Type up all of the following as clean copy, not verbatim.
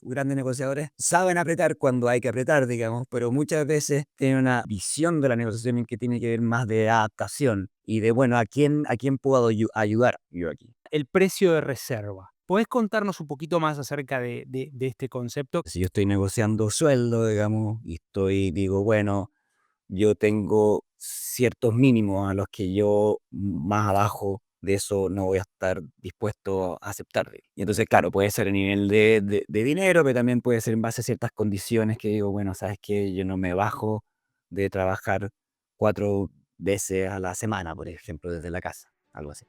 grandes negociadores saben apretar cuando hay que apretar, digamos, pero muchas veces tienen una visión de la negociación en que tiene que ver más de adaptación y de, bueno, ¿a quién puedo ayudar yo aquí? El precio de reserva. ¿Podés contarnos un poquito más acerca de este concepto? Si yo estoy negociando sueldo, digamos, y digo, bueno, yo tengo ciertos mínimos a los que yo más abajo de eso no voy a estar dispuesto a aceptar. Y entonces, claro, puede ser a nivel de dinero, pero también puede ser en base a ciertas condiciones que digo, bueno, sabes que yo no me bajo de trabajar 4 veces a la semana, por ejemplo, desde la casa, algo así.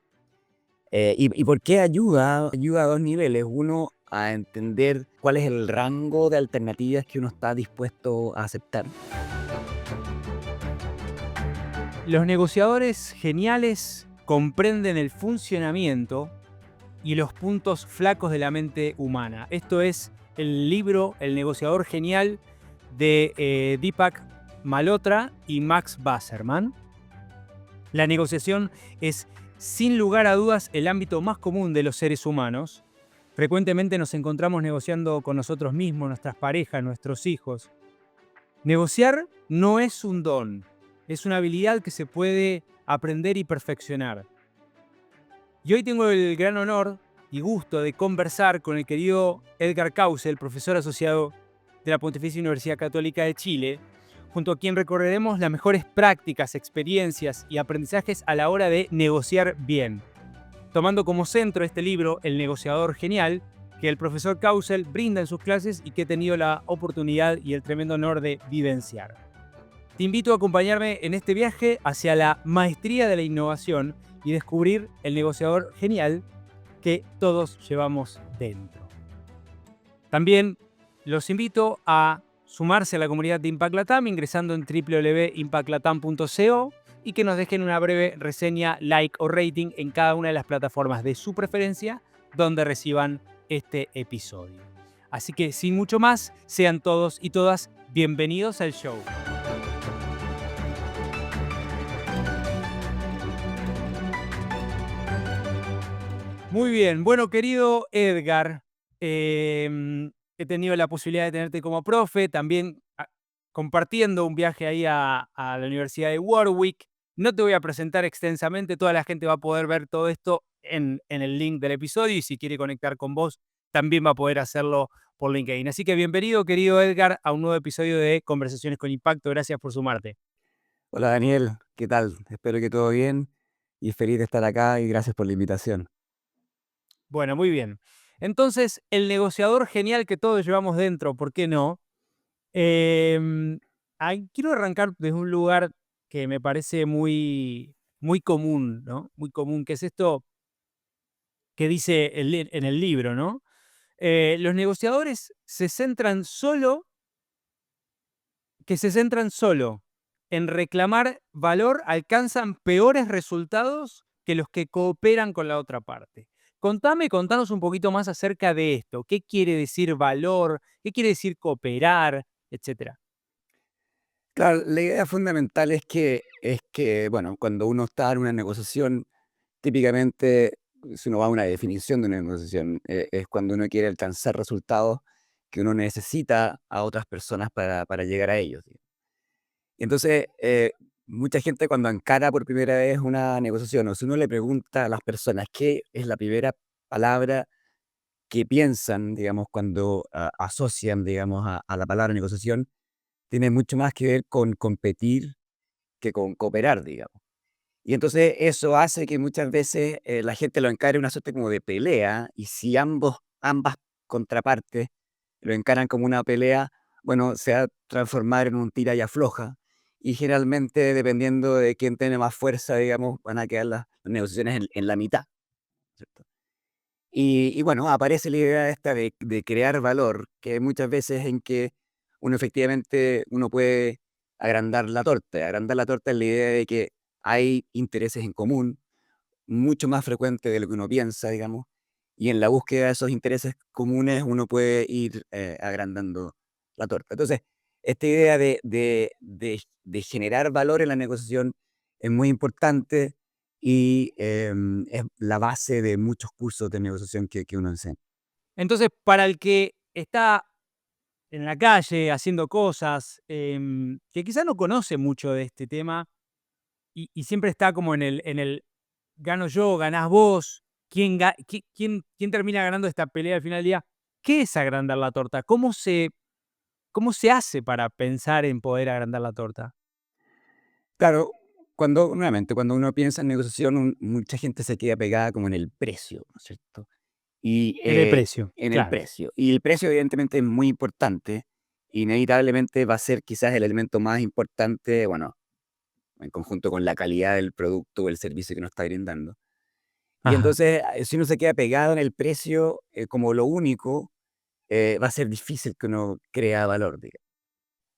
¿Y por qué ayuda? Ayuda a dos niveles. Uno, a entender cuál es el rango de alternativas que uno está dispuesto a aceptar. Los negociadores geniales comprenden el funcionamiento y los puntos flacos de la mente humana. Esto es el libro El negociador genial de Deepak Malhotra y Max Wasserman. La negociación es, sin lugar a dudas, el ámbito más común de los seres humanos. Frecuentemente nos encontramos negociando con nosotros mismos, nuestras parejas, nuestros hijos. Negociar no es un don, es una habilidad que se puede aprender y perfeccionar. Y hoy tengo el gran honor y gusto de conversar con el querido Edgar Cauce, el profesor asociado de la Pontificia Universidad Católica de Chile, junto a quien recorreremos las mejores prácticas, experiencias y aprendizajes a la hora de negociar bien, tomando como centro este libro El negociador genial, que el profesor Cauce brinda en sus clases y que he tenido la oportunidad y el tremendo honor de vivenciar. Te invito a acompañarme en este viaje hacia la maestría de la innovación y descubrir el negociador genial que todos llevamos dentro. También los invito a sumarse a la comunidad de Impact Latam ingresando en www.impactlatam.co y que nos dejen una breve reseña, like o rating en cada una de las plataformas de su preferencia donde reciban este episodio. Así que sin mucho más, sean todos y todas bienvenidos al show. Muy bien, bueno, querido Edgar, he tenido la posibilidad de tenerte como profe, también compartiendo un viaje ahí a la Universidad de Warwick. No te voy a presentar extensamente, toda la gente va a poder ver todo esto en el link del episodio y si quiere conectar con vos, también va a poder hacerlo por LinkedIn. Así que bienvenido, querido Edgar, a un nuevo episodio de Conversaciones con Impacto. Gracias por sumarte. Hola Daniel, ¿qué tal? Espero que todo bien y feliz de estar acá y gracias por la invitación. Bueno, muy bien. Entonces, el negociador genial que todos llevamos dentro, ¿por qué no? Em, Quiero arrancar desde un lugar que me parece muy común, ¿no? Muy común, que es esto que dice en el libro, ¿no? Los negociadores se centran solo en reclamar valor, alcanzan peores resultados que los que cooperan con la otra parte. Contanos un poquito más acerca de esto. ¿Qué quiere decir valor? ¿Qué quiere decir cooperar? Etcétera. Claro, la idea fundamental es que, bueno, cuando uno está en una negociación, típicamente, si uno va a una definición de una negociación, es cuando uno quiere alcanzar resultados que uno necesita a otras personas para llegar a ellos. Y entonces, mucha gente cuando encara por primera vez una negociación, o si uno le pregunta a las personas qué es la primera palabra que piensan, digamos, cuando asocian, digamos, a la palabra negociación, tiene mucho más que ver con competir que con cooperar, digamos. Y entonces eso hace que muchas veces la gente lo encare una suerte como de pelea, y si ambas contrapartes lo encaran como una pelea, bueno, se va a transformar en un tira y afloja, y generalmente, dependiendo de quién tiene más fuerza, digamos, van a quedar las negociaciones en la mitad, ¿cierto? Y bueno, aparece la idea esta de crear valor, que muchas veces en que uno efectivamente uno puede agrandar la torta. Agrandar la torta es la idea de que hay intereses en común, mucho más frecuente de lo que uno piensa, digamos, y en la búsqueda de esos intereses comunes uno puede ir agrandando la torta. Entonces, esta idea de generar valor en la negociación es muy importante y es la base de muchos cursos de negociación que uno enseña. Entonces, para el que está en la calle haciendo cosas, que quizás no conoce mucho de este tema y siempre está como en el gano yo, ganás vos, quién termina ganando esta pelea al final del día. ¿Qué es agrandar la torta? ¿Cómo se hace para pensar en poder agrandar la torta? Claro, nuevamente, cuando uno piensa en negociación, mucha gente se queda pegada como en el precio, ¿no es cierto? Y En el precio, en el claro. precio. Y el precio evidentemente es muy importante, inevitablemente va a ser quizás el elemento más importante, bueno, en conjunto con la calidad del producto o el servicio que nos está brindando. Y Ajá, entonces, si uno se queda pegado en el precio, como lo único, va a ser difícil que uno crea valor, digamos.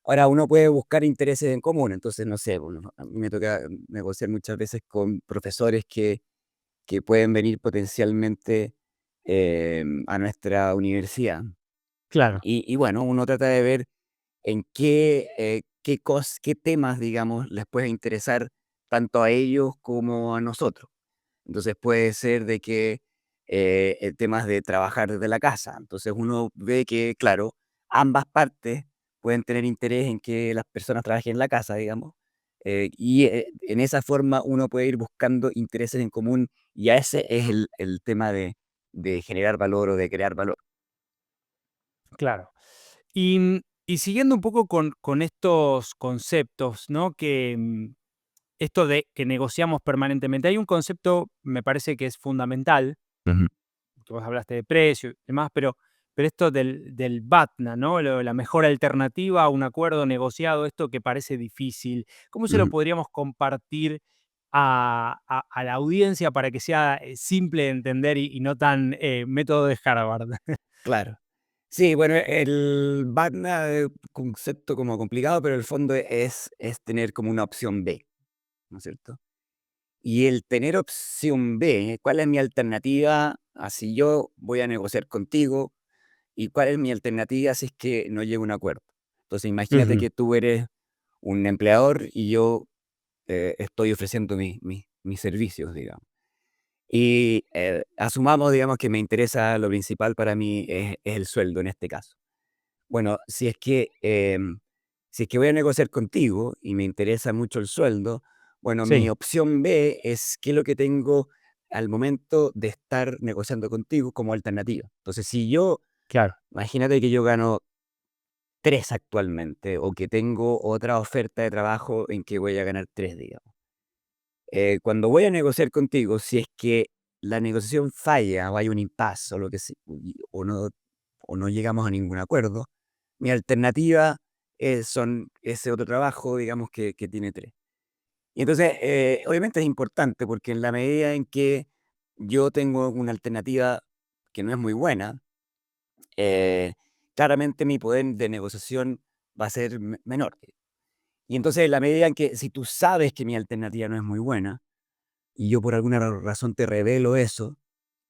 Ahora, uno puede buscar intereses en común, entonces, no sé, bueno, a mí me toca negociar muchas veces con profesores que pueden venir potencialmente a nuestra universidad. claro. Y bueno, uno trata de ver en qué temas, digamos, les puede interesar tanto a ellos como a nosotros. Entonces puede ser de que temas de trabajar desde la casa. Entonces uno ve que, claro, ambas partes pueden tener interés en que las personas trabajen en la casa, digamos. En esa forma uno puede ir buscando intereses en común y a ese es el tema de generar valor o de crear valor. Claro. Y siguiendo un poco con estos conceptos, ¿no? Esto de que negociamos permanentemente, hay un concepto, me parece que es fundamental, Ujú, que vos hablaste de precio y demás, pero esto del BATNA, ¿no? La mejor alternativa a un acuerdo negociado, esto que parece difícil, ¿cómo se lo ujú, podríamos compartir a la audiencia para que sea simple de entender y no tan método de Harvard? claro. Sí, bueno, el BATNA es un concepto como complicado, pero el fondo es tener como una opción B, ¿no es cierto? Y el tener opción B, ¿cuál es mi alternativa si yo voy a negociar contigo? ¿Y cuál es mi alternativa si es que no llego a un acuerdo? Entonces, imagínate Ujú, que tú eres un empleador y yo estoy ofreciendo mis servicios, digamos. Y asumamos, digamos, que me interesa lo principal para mí es el sueldo en este caso. Bueno, si es que voy a negociar contigo y me interesa mucho el sueldo, bueno, mi sí, opción B es qué es lo que tengo al momento de estar negociando contigo como alternativa. Entonces, si yo, claro. imagínate que yo gano 3 actualmente o que tengo otra oferta de trabajo en que voy a ganar 3, digamos. Cuando voy a negociar contigo, si es que la negociación falla o hay un impasse o lo que sea, o no llegamos a ningún acuerdo, mi alternativa son ese otro trabajo, digamos, que tiene 3. Y entonces, obviamente es importante porque en la medida en que yo tengo una alternativa que no es muy buena, eh, claramente mi poder de negociación va a ser menor. Y entonces, en la medida en que si tú sabes que mi alternativa no es muy buena, y yo por alguna razón te revelo eso,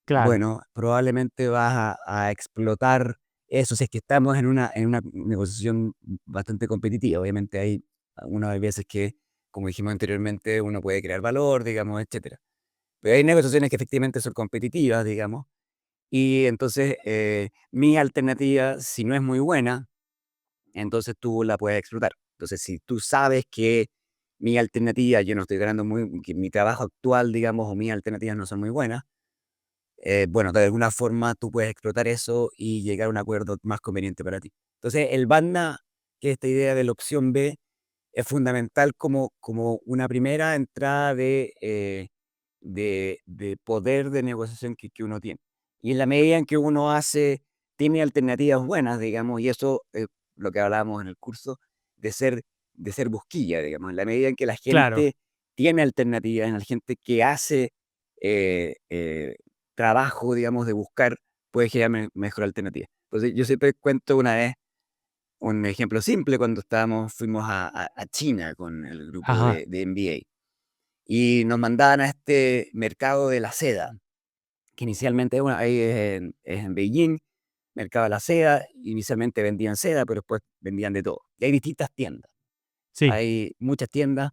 Claro. bueno, probablemente vas a explotar eso, si es que estamos en una negociación bastante competitiva. Obviamente hay algunas veces que, como dijimos anteriormente, uno puede crear valor, digamos, etcétera. Pero hay negociaciones que efectivamente son competitivas, digamos, y entonces, mi alternativa, si no es muy buena, entonces tú la puedes explotar. Entonces, si tú sabes que mi alternativa, yo no estoy ganando que mi trabajo actual, digamos, o mis alternativas no son muy buenas, bueno, de alguna forma tú puedes explotar eso y llegar a un acuerdo más conveniente para ti. Entonces, el BANDA, que es esta idea de la opción B, es fundamental como una primera entrada de poder de negociación que uno tiene. Y en la medida en que uno tiene alternativas buenas, digamos, y eso es lo que hablábamos en el curso, de ser, de ser busquilla, digamos, en la medida en que la Claro. gente tiene alternativas, en la gente que hace eh, eh, trabajo, digamos, de buscar, puede generar mejor alternativa. Entonces, yo siempre cuento una vez un ejemplo simple cuando fuimos a China con el grupo Ajá. de MBA y nos mandaban a este mercado de la seda, que inicialmente, bueno, ahí es en Beijing, mercado de la seda, inicialmente vendían seda, pero después vendían de todo. Y hay distintas tiendas, Sí, hay muchas tiendas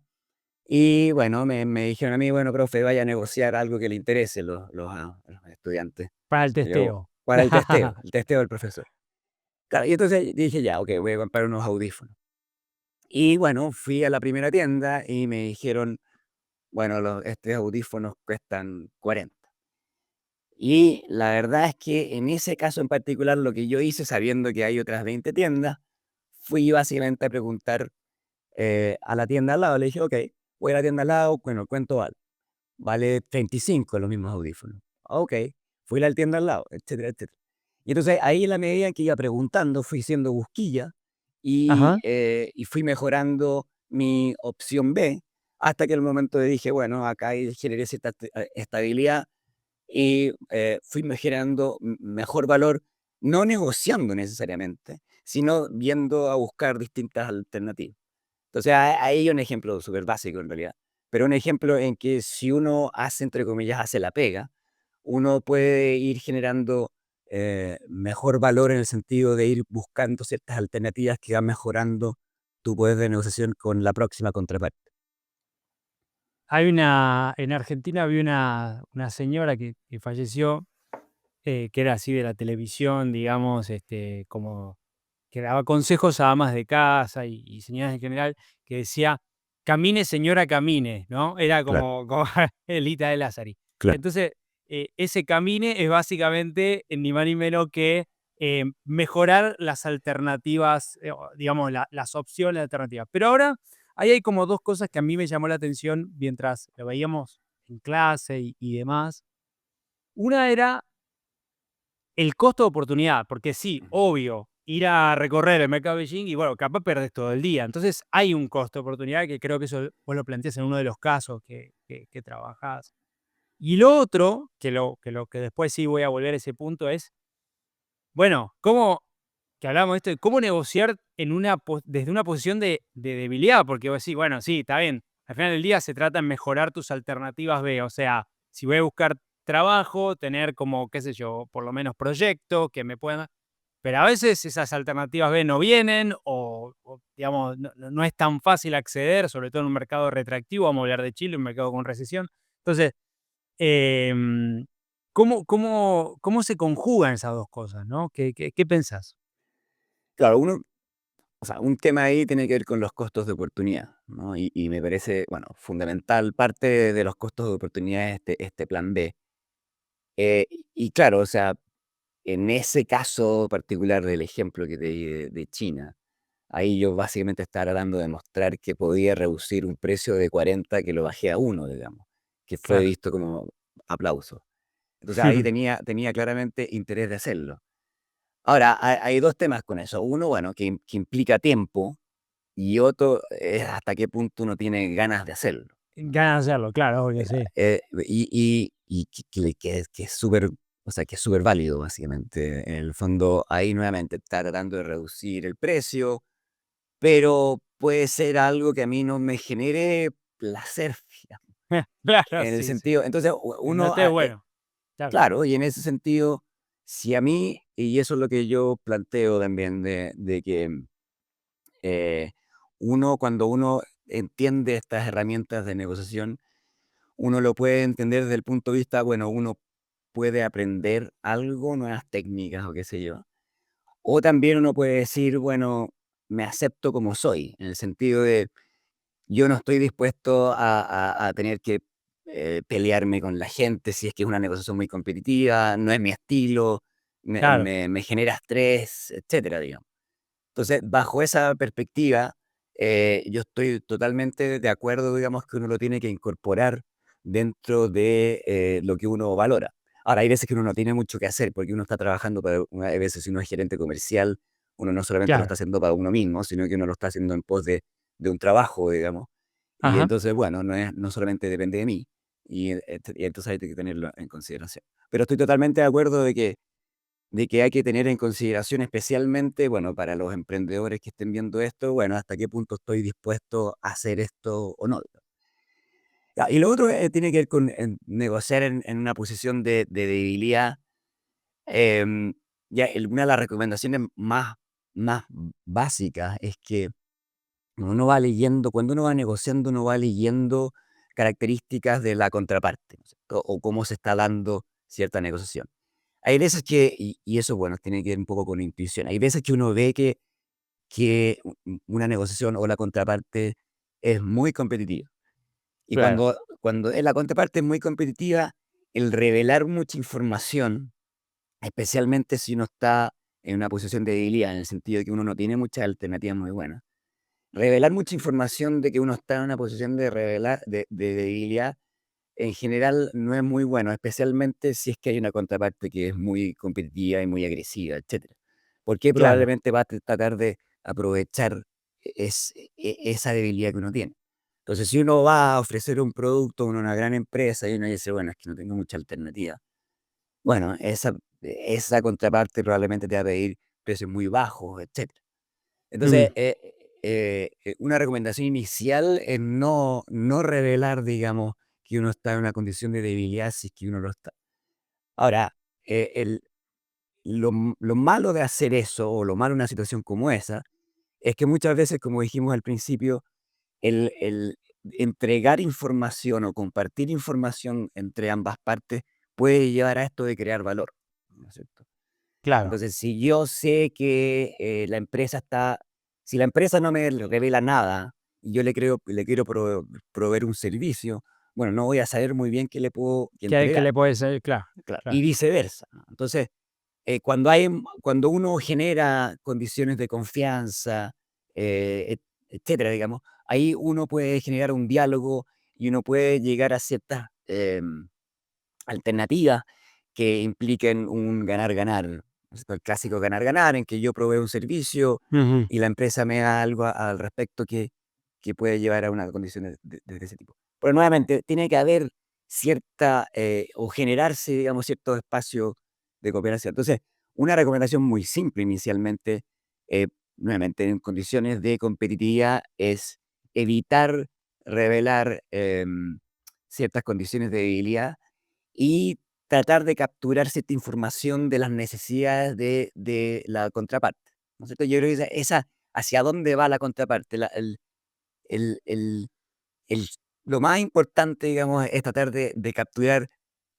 y bueno, me dijeron a mí, bueno, profe, vaya a negociar algo que le interese los estudiantes. para el Yo, testeo. para el testeo del profesor. Claro, y entonces dije: "Ya, okey, voy a comprar unos audífonos". Y bueno, fui a la primera tienda y me dijeron: "Bueno, estos audífonos cuestan 40". Y la verdad es que en ese caso en particular, lo que yo hice, sabiendo que hay otras 20 tiendas, fui básicamente a preguntar, a la tienda al lado. Le dije: "Okey, voy a la tienda al lado, bueno, ¿cuánto vale?". "Vale 35 los mismos audífonos". "Okey". Fui a la tienda al lado, etcétera, etcétera. Y entonces ahí, en la medida en que iba preguntando, fui haciendo busquilla Ajá. y fui mejorando mi opción B, hasta que el momento de dije: "Bueno, acá ahí generé cierta estabilidad", y fui generando mejor valor, no negociando necesariamente, sino viendo a buscar distintas alternativas. Entonces, ahí hay un ejemplo súper básico en realidad, pero un ejemplo en que si uno hace, entre comillas, hace la pega, uno puede ir generando mejor valor en el sentido de ir buscando ciertas alternativas que van mejorando tu poder de negociación con la próxima contraparte. En Argentina había una señora que falleció, que era así de la televisión, digamos, como que daba consejos a amas de casa y señoras en general, que decía: "Camine, señora, camine", ¿no? Era Claro, como Elita de Lázari. claro. Entonces, ese camine es básicamente ni más ni menos que, mejorar las alternativas, o digamos, las opciones alternativas. Pero ahora, ahí hay como 2 cosas que a mí me llamó la atención mientras lo veíamos en clase y demás. Una era el costo de oportunidad, porque sí, obvio, ir a recorrer el mercado de Beijing y bueno, capaz perdés todo el día. Entonces hay un costo de oportunidad que creo que eso vos lo planteás en uno de los casos que trabajás. Y lo otro, que después sí voy a volver a ese punto, es, bueno, cómo, que hablamos de esto, de cómo negociar desde una posición de debilidad, porque vos decís, bueno, sí, está bien, al final del día se trata de mejorar tus alternativas B, o sea, si voy a buscar trabajo, tener como, qué sé yo, por lo menos proyectos que me puedan, pero a veces esas alternativas B no vienen o, digamos, no es tan fácil acceder, sobre todo en un mercado retractivo, vamos a hablar de Chile, un mercado con recesión. Entonces, em, ¿cómo se conjugan esas 2 cosas, no? ¿Qué pensás? Claro, o sea, un tema ahí tiene que ver con los costos de oportunidad, ¿no? Y me parece, bueno, fundamental parte de los costos de oportunidad es este plan B. Y claro, o sea, en ese caso particular del ejemplo que te di de China, ahí yo básicamente estaba tratando de mostrar que podía reducir un precio de 40 que lo bajé a uno, digamos, que fue Claro. visto como aplauso. Entonces ahí tenía claramente interés de hacerlo. Ahora, hay 2 temas con eso. Uno, bueno, que implica tiempo, y otro es hasta qué punto uno tiene ganas de hacerlo, ¿no? Ganas de hacerlo, claro, obvio, sí. Que es súper, o sea, que es súper válido, básicamente. En el fondo, ahí nuevamente está tratando de reducir el precio, pero puede ser algo que a mí no me genere placer, digamos, Claro, en el sí, sí. sentido entonces, No uno, esté bueno, claro. claro, y en ese sentido, si a mí, y eso es lo que yo planteo también de que eh, cuando uno entiende estas herramientas de negociación, uno lo puede entender desde el punto de vista, bueno, uno puede aprender algo, nuevas técnicas o qué sé yo. O también uno puede decir, bueno, me acepto como soy, en el sentido de yo no estoy dispuesto a tener que pelearme con la gente si es que es una negociación muy competitiva, no es mi estilo, Claro. me genera estrés, etcétera, digamos. Entonces, bajo esa perspectiva, yo estoy totalmente de acuerdo, digamos, que uno lo tiene que incorporar dentro de lo que uno valora. Ahora, hay veces que uno no tiene mucho que hacer porque uno está trabajando para, hay veces si uno es gerente comercial, uno no solamente lo está Claro. haciendo para uno mismo, sino que uno lo está haciendo en pos de un trabajo, digamos. Y Ajá. entonces, bueno, no solamente depende de mí, y entonces hay que tenerlo en consideración. Pero estoy totalmente de acuerdo de que hay que tener en consideración especialmente, bueno, para los emprendedores que estén viendo esto, bueno, hasta qué punto estoy dispuesto a hacer esto o no. Y lo otro tiene que ver con negociar en una posición de debilidad. em, una de las recomendaciones más básicas es que cuando uno va negociando, uno va leyendo características de la contraparte, ¿no es cierto? O cómo se está dando cierta negociación. hay veces que, y eso, bueno, tiene que ver un poco con la intuición, hay veces que uno ve que una negociación o la contraparte es muy competitiva. Y Claro, cuando la contraparte es muy competitiva, el revelar mucha información, especialmente si uno está en una posición de debilidad, en el sentido de que uno no tiene muchas alternativas muy buenas, revelar mucha información de que uno está en una posición de revelar de debilidad, en general no es muy bueno, especialmente si es que hay una contraparte que es muy competitiva y muy agresiva, etcétera. Porque claro. probablemente va a tratar de aprovechar esa debilidad que uno tiene. Entonces, si uno va a ofrecer un producto en una gran empresa y uno dice, bueno, es que no tengo mucha alternativa, bueno, esa contraparte probablemente te va a pedir precios muy bajos, etcétera. Entonces, Mm, una recomendación inicial es no revelar, digamos, que uno está en una condición de debilidad si es que uno lo está. Ahora, lo malo de hacer eso, o lo malo de una situación como esa, es que muchas veces, como dijimos al principio, el entregar información o compartir información entre ambas partes puede llevar a esto de crear valor, ¿no es cierto? claro. Entonces, si yo sé que, si la empresa no me revela nada y yo le quiero proveer un servicio, bueno, no voy a saber muy bien qué le puedo Que entregar, le puede ser, claro, claro, y claro. viceversa, ¿no? Entonces, cuando uno genera condiciones de confianza, etcétera, digamos, ahí uno puede generar un diálogo y uno puede llegar a ciertas, alternativas que impliquen un ganar-ganar, ¿no es cierto? El clásico ganar-ganar, en que yo proveo un servicio Ujú, y la empresa me da algo al respecto que puede llevar a una condición de ese tipo. Pero nuevamente, tiene que haber cierta, o generarse, digamos, cierto espacio de cooperación. Entonces, una recomendación muy simple inicialmente, eh, nuevamente, en condiciones de competitividad, es evitar revelar ciertas condiciones de debilidad y tratar de capturar cierta información de las necesidades de la contraparte, ¿no es cierto? Yo creo que esa hacia dónde va la contraparte, el el el lo más importante, digamos, es tratar de capturar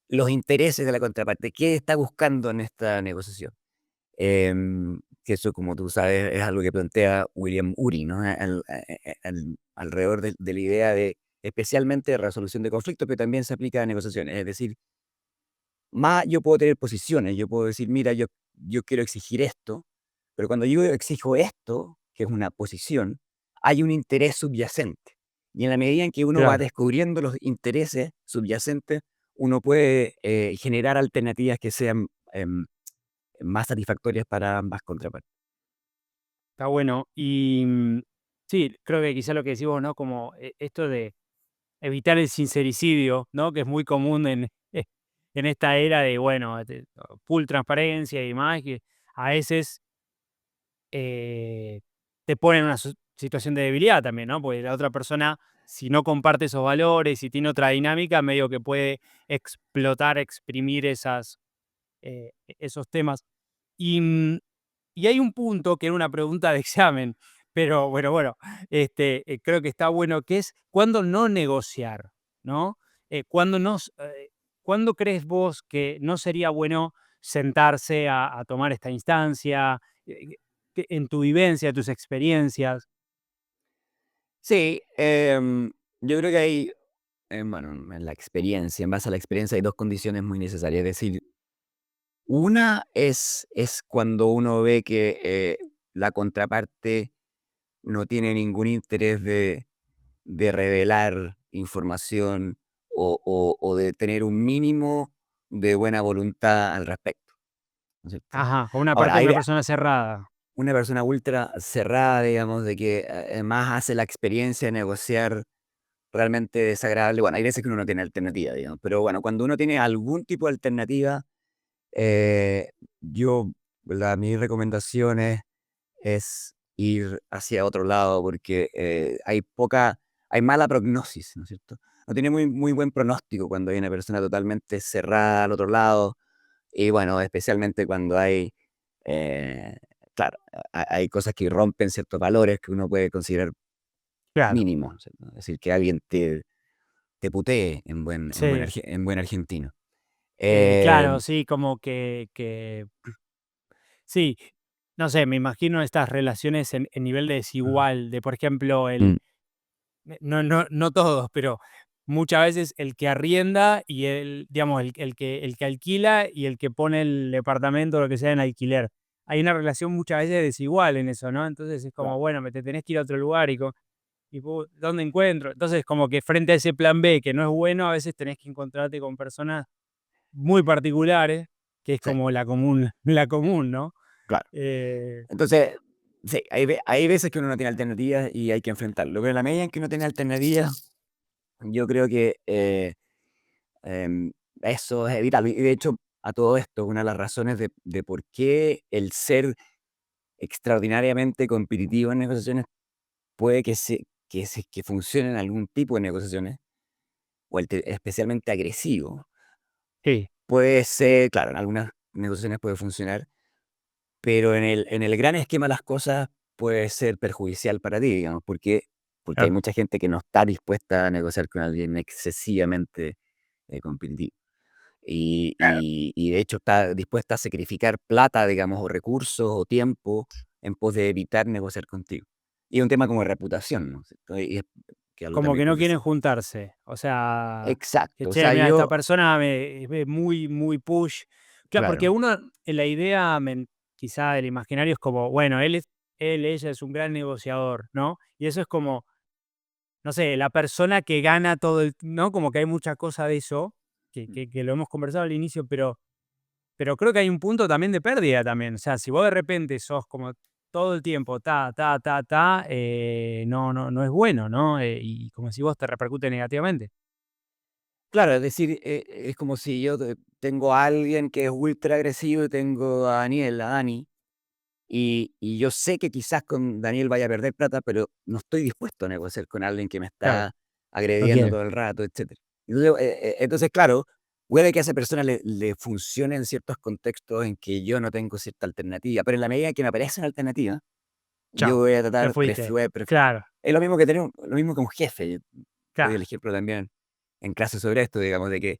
los intereses de la contraparte. ¿Qué está buscando en esta negociación? Que eso, como tú sabes, es algo que plantea William Ury, ¿no? Alrededor de la idea de, especialmente, de resolución de conflictos, pero también se aplica a negociaciones. Es decir, más yo puedo tener posiciones, yo puedo decir: "Mira, yo quiero exigir esto", pero cuando yo exijo esto, que es una posición, hay un interés subyacente. Y en la medida en que uno va claro. descubriendo los intereses subyacentes, uno puede, generar alternativas que sean, más satisfactorias para ambas contrapartes. Está bueno. Y sí, creo que quizá lo que decís vos, ¿no? Como esto de evitar el sincericidio, ¿no? Que es muy común en esta era de, bueno, full transparencia y demás, que a veces te pone en una situación de debilidad también, ¿no? Porque la otra persona, si no comparte esos valores y tiene otra dinámica, medio que puede explotar, exprimir esos temas. Y, y hay un punto que era una pregunta de examen, pero bueno, creo que está bueno, que es cuándo no negociar, ¿no? ¿Cuándo, ¿cuándo crees vos que no sería bueno sentarse a tomar esta instancia? En tu vivencia, tus experiencias. Sí, yo creo que hay, bueno, en la experiencia, en base a la experiencia, hay 2 condiciones muy necesarias. Es decir, una es cuando uno ve que, la contraparte no tiene ningún interés de revelar información o de tener un mínimo de buena voluntad al respecto, ¿no es cierto? Ajá, con una Ahora, parte de hay una persona cerrada. una persona ultra cerrada, digamos, de que, además hace la experiencia de negociar realmente desagradable. Bueno, hay veces que uno no tiene alternativa, digamos, pero bueno, cuando uno tiene algún tipo de alternativa, eh, yo, mi recomendación es ir hacia otro lado porque, hay mala prognosis, ¿no es cierto? No tiene muy buen pronóstico cuando hay una persona totalmente cerrada al otro lado y bueno, especialmente cuando hay, eh, claro, hay cosas que rompen ciertos valores que uno puede considerar Claro, mínimos, ¿no es cierto? Es decir, que alguien te putee en sí. buen argentino. Claro, sí, como que sí, no sé, me imagino estas relaciones en nivel de desigual, de, por ejemplo, Mm, no todos, pero muchas veces el que arrienda y digamos, el que alquila y el que pone el departamento o lo que sea en alquiler. Hay una relación muchas veces desigual en eso, ¿no? Entonces es como, claro, bueno, me te tenés que ir a otro lugar ¿dónde encuentro? Entonces, como que frente a ese plan B que no es bueno, a veces tenés que encontrarte con personas muy particulares, que es sí, como la común, la común, ¿no? claro. Eh, Entonces, sí, hay veces que uno no tiene alternativas y hay que enfrentarlo, pero en la medida en que uno tiene alternativas, yo creo que, em, eso es evitable. Y de hecho, a todo esto, una de las razones de por qué el ser extraordinariamente competitivo en negociaciones puede que funcione en algún tipo de negociaciones, o especialmente agresivo, sí, puede ser, claro, en algunas negociaciones puede funcionar, pero en el gran esquema de las cosas puede ser perjudicial para ti, digamos, porque hay claro. mucha gente que no está dispuesta a negociar con alguien excesivamente, competitivo. Y de hecho está dispuesta a sacrificar plata, digamos, o recursos, o tiempo, en pos de evitar negociar contigo. Y es un tema como de reputación, ¿no? Y es que algo Como también que no quieren conversa. juntarse. O sea, que Exacto, o che, sea, mira, esta yo persona es muy, muy push. Claro, porque claro, uno, en la idea, quizá del imaginario, es como, bueno, ella es un gran negociador, ¿no? Y eso es como, no sé, la persona que gana todo ¿no? Como que hay mucha cosa de eso, mm, que lo hemos conversado al inicio, pero creo que hay un punto también de pérdida también. O sea, si vos de repente sos como todo el tiempo, no es bueno, ¿no? Y como si vos te repercute negativamente. claro, es decir, es como si yo tengo a alguien que es ultra agresivo y tengo a Daniel, a Dani, y yo sé que quizás con Daniel vaya a perder plata, pero no estoy dispuesto a negociar con alguien que me Claro, está no agrediendo quiere. todo el rato, etcétera. Entonces, claro, puede que a esa persona le funcione en ciertos contextos en que yo no tengo cierta alternativa, pero en la medida que me aparece una alternativa, yo Chao, voy a te tratar, fuiste. Claro, es lo mismo que tener lo mismo que un jefe. Yo doy claro, el ejemplo también en clases sobre esto, digamos, de que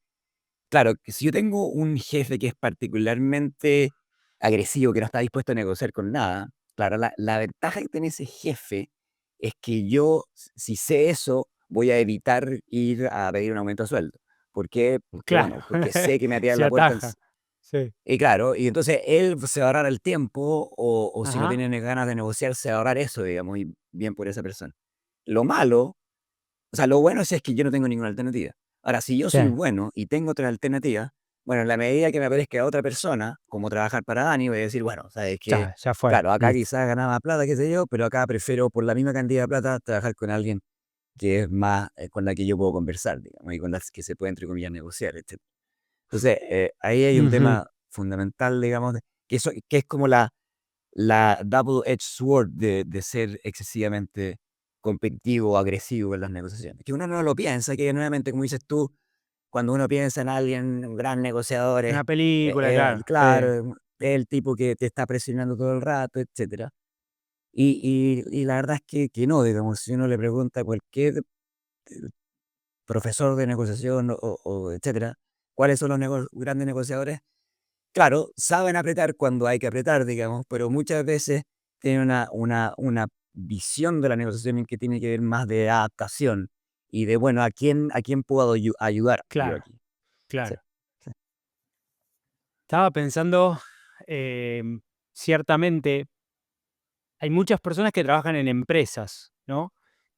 claro, que si yo tengo un jefe que es particularmente agresivo, que no está dispuesto a negociar con nada, claro, la ventaja que tiene ese jefe es que yo, si sé eso, voy a evitar ir a pedir un aumento de sueldo. ¿Por qué? Porque, claro. bueno, porque sé que me va a tirar Se la puerta ataja. Sí. y claro, y entonces él se va a ahorrar el tiempo, o si no Ajá. tiene ganas de negociar, se va a ahorrar eso, digamos, y bien por esa persona. Lo malo, o sea, lo bueno es que yo no tengo ninguna alternativa. Ahora, si yo Sí, soy bueno y tengo otra alternativa, bueno, en la medida que me aparezca otra persona, como trabajar para Dani, voy a decir, bueno, sabes que, ya fue. claro, acá Listo. quizás ganaba plata, qué sé yo, pero acá prefiero por la misma cantidad de plata trabajar con alguien que es más, con la que yo puedo conversar, digamos, y con las que se puede, entre comillas, negociar, etc. Entonces, ahí hay un Ujú. tema fundamental, digamos, que es como la double-edged sword de ser excesivamente competitivo o agresivo en las negociaciones. Que uno no lo piensa, que nuevamente, como dices tú, cuando uno piensa en alguien, un gran negociador, Una película, claro. Sí. claro, es el tipo que te está presionando todo el rato, etcétera. Y la verdad es que no, digamos, si uno le pregunta a cualquier profesor de negociación, o etcétera, cuáles son los grandes negociadores, claro, saben apretar cuando hay que apretar, digamos, pero muchas veces tienen una visión de la negociación en que tiene que ver más de adaptación y de, bueno, ¿a quién puedo ayudar yo Claro, aquí? Sí, claro. sí. Estaba pensando, ciertamente, hay muchas personas que trabajan en empresas, ¿no?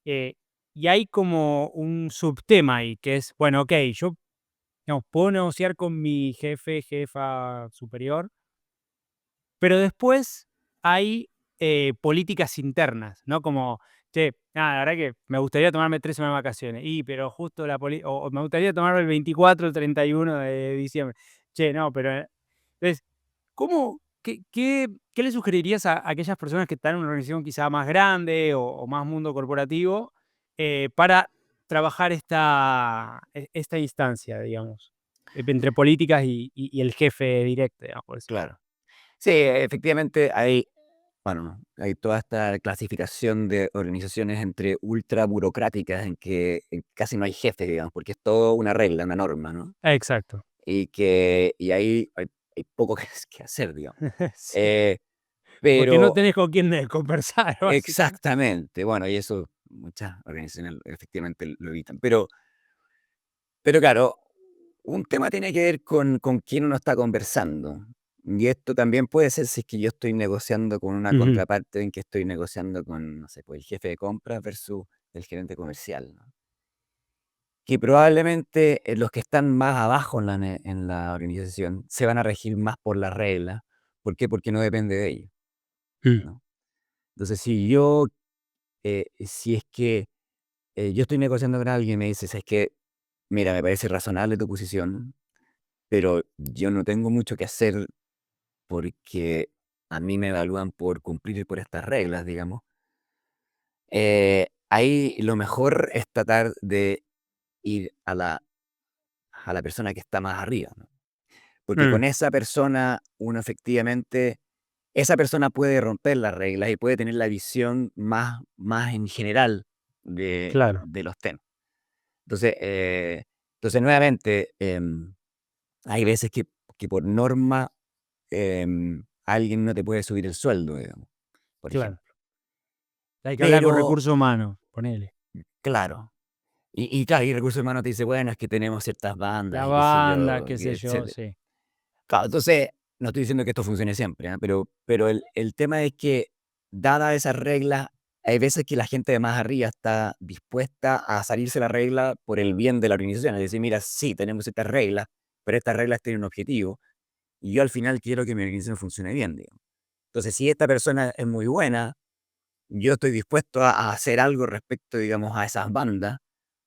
Eh, y hay como un subtema ahí, que es, bueno, ok, yo digamos, puedo negociar con mi jefe, jefa superior, pero después hay políticas internas, ¿no? Como, che, nada, la verdad que me gustaría tomarme 3 semanas de vacaciones, pero justo o me gustaría tomarme el 24 el 31 de diciembre. Che, no, pero entonces, qué le sugerirías a aquellas personas que están en una organización quizá más grande o más mundo corporativo, para trabajar esta instancia, digamos, entre políticas y el jefe directo, digamos, por decirlo. Claro. Sí, efectivamente hay, bueno, hay toda esta clasificación de organizaciones entre ultra burocráticas en que casi no hay jefes, digamos, porque es todo una regla, una norma, ¿no? Exacto. y ahí hay poco que hacer, digamos. Sí, Eh, porque no pero tenés con quién, conversar, básicamente. exactamente, bueno, y eso muchas organizaciones efectivamente lo evitan. Pero claro, un tema tiene que ver con quién uno está conversando. Y esto también puede ser si es que yo estoy negociando con una Ujú, contraparte en que estoy negociando con, no sé, pues el jefe de compras versus el gerente comercial, ¿no? Que probablemente los que están más abajo en la organización se van a regir más por las reglas. ¿Por qué? Porque no depende de ellos, mm, ¿no? Entonces, si es que yo estoy negociando con alguien y me dice, es que, mira, me parece razonable tu posición, pero yo no tengo mucho que hacer porque a mí me evalúan por cumplir por estas reglas, digamos. Ahí lo mejor es tratar de ir a la persona que está más arriba, ¿no? Porque mm, con esa persona uno efectivamente, esa persona puede romper las reglas y puede tener la visión más en general claro. de los temas. Entonces, nuevamente, hay veces que por norma alguien no te puede subir el sueldo, digamos, por Claro. ejemplo. Hay que hablar con Pero, recursos humanos, ponele. claro, y claro, y recursos humanos te dice, bueno, es que tenemos ciertas bandas La y qué sé banda, yo, qué sé yo, etc. sí. Claro, entonces, no estoy diciendo que esto funcione siempre, ¿ah? Pero el tema es que, dadas esas reglas, hay veces que la gente de más arriba está dispuesta a salirse de la regla por el bien de la organización. Es decir, mira, sí, tenemos estas reglas, pero estas reglas tienen un objetivo y yo al final quiero que mi organización funcione bien, digamos. Entonces, si esta persona es muy buena, yo estoy dispuesto a hacer algo respecto, digamos, a esas bandas.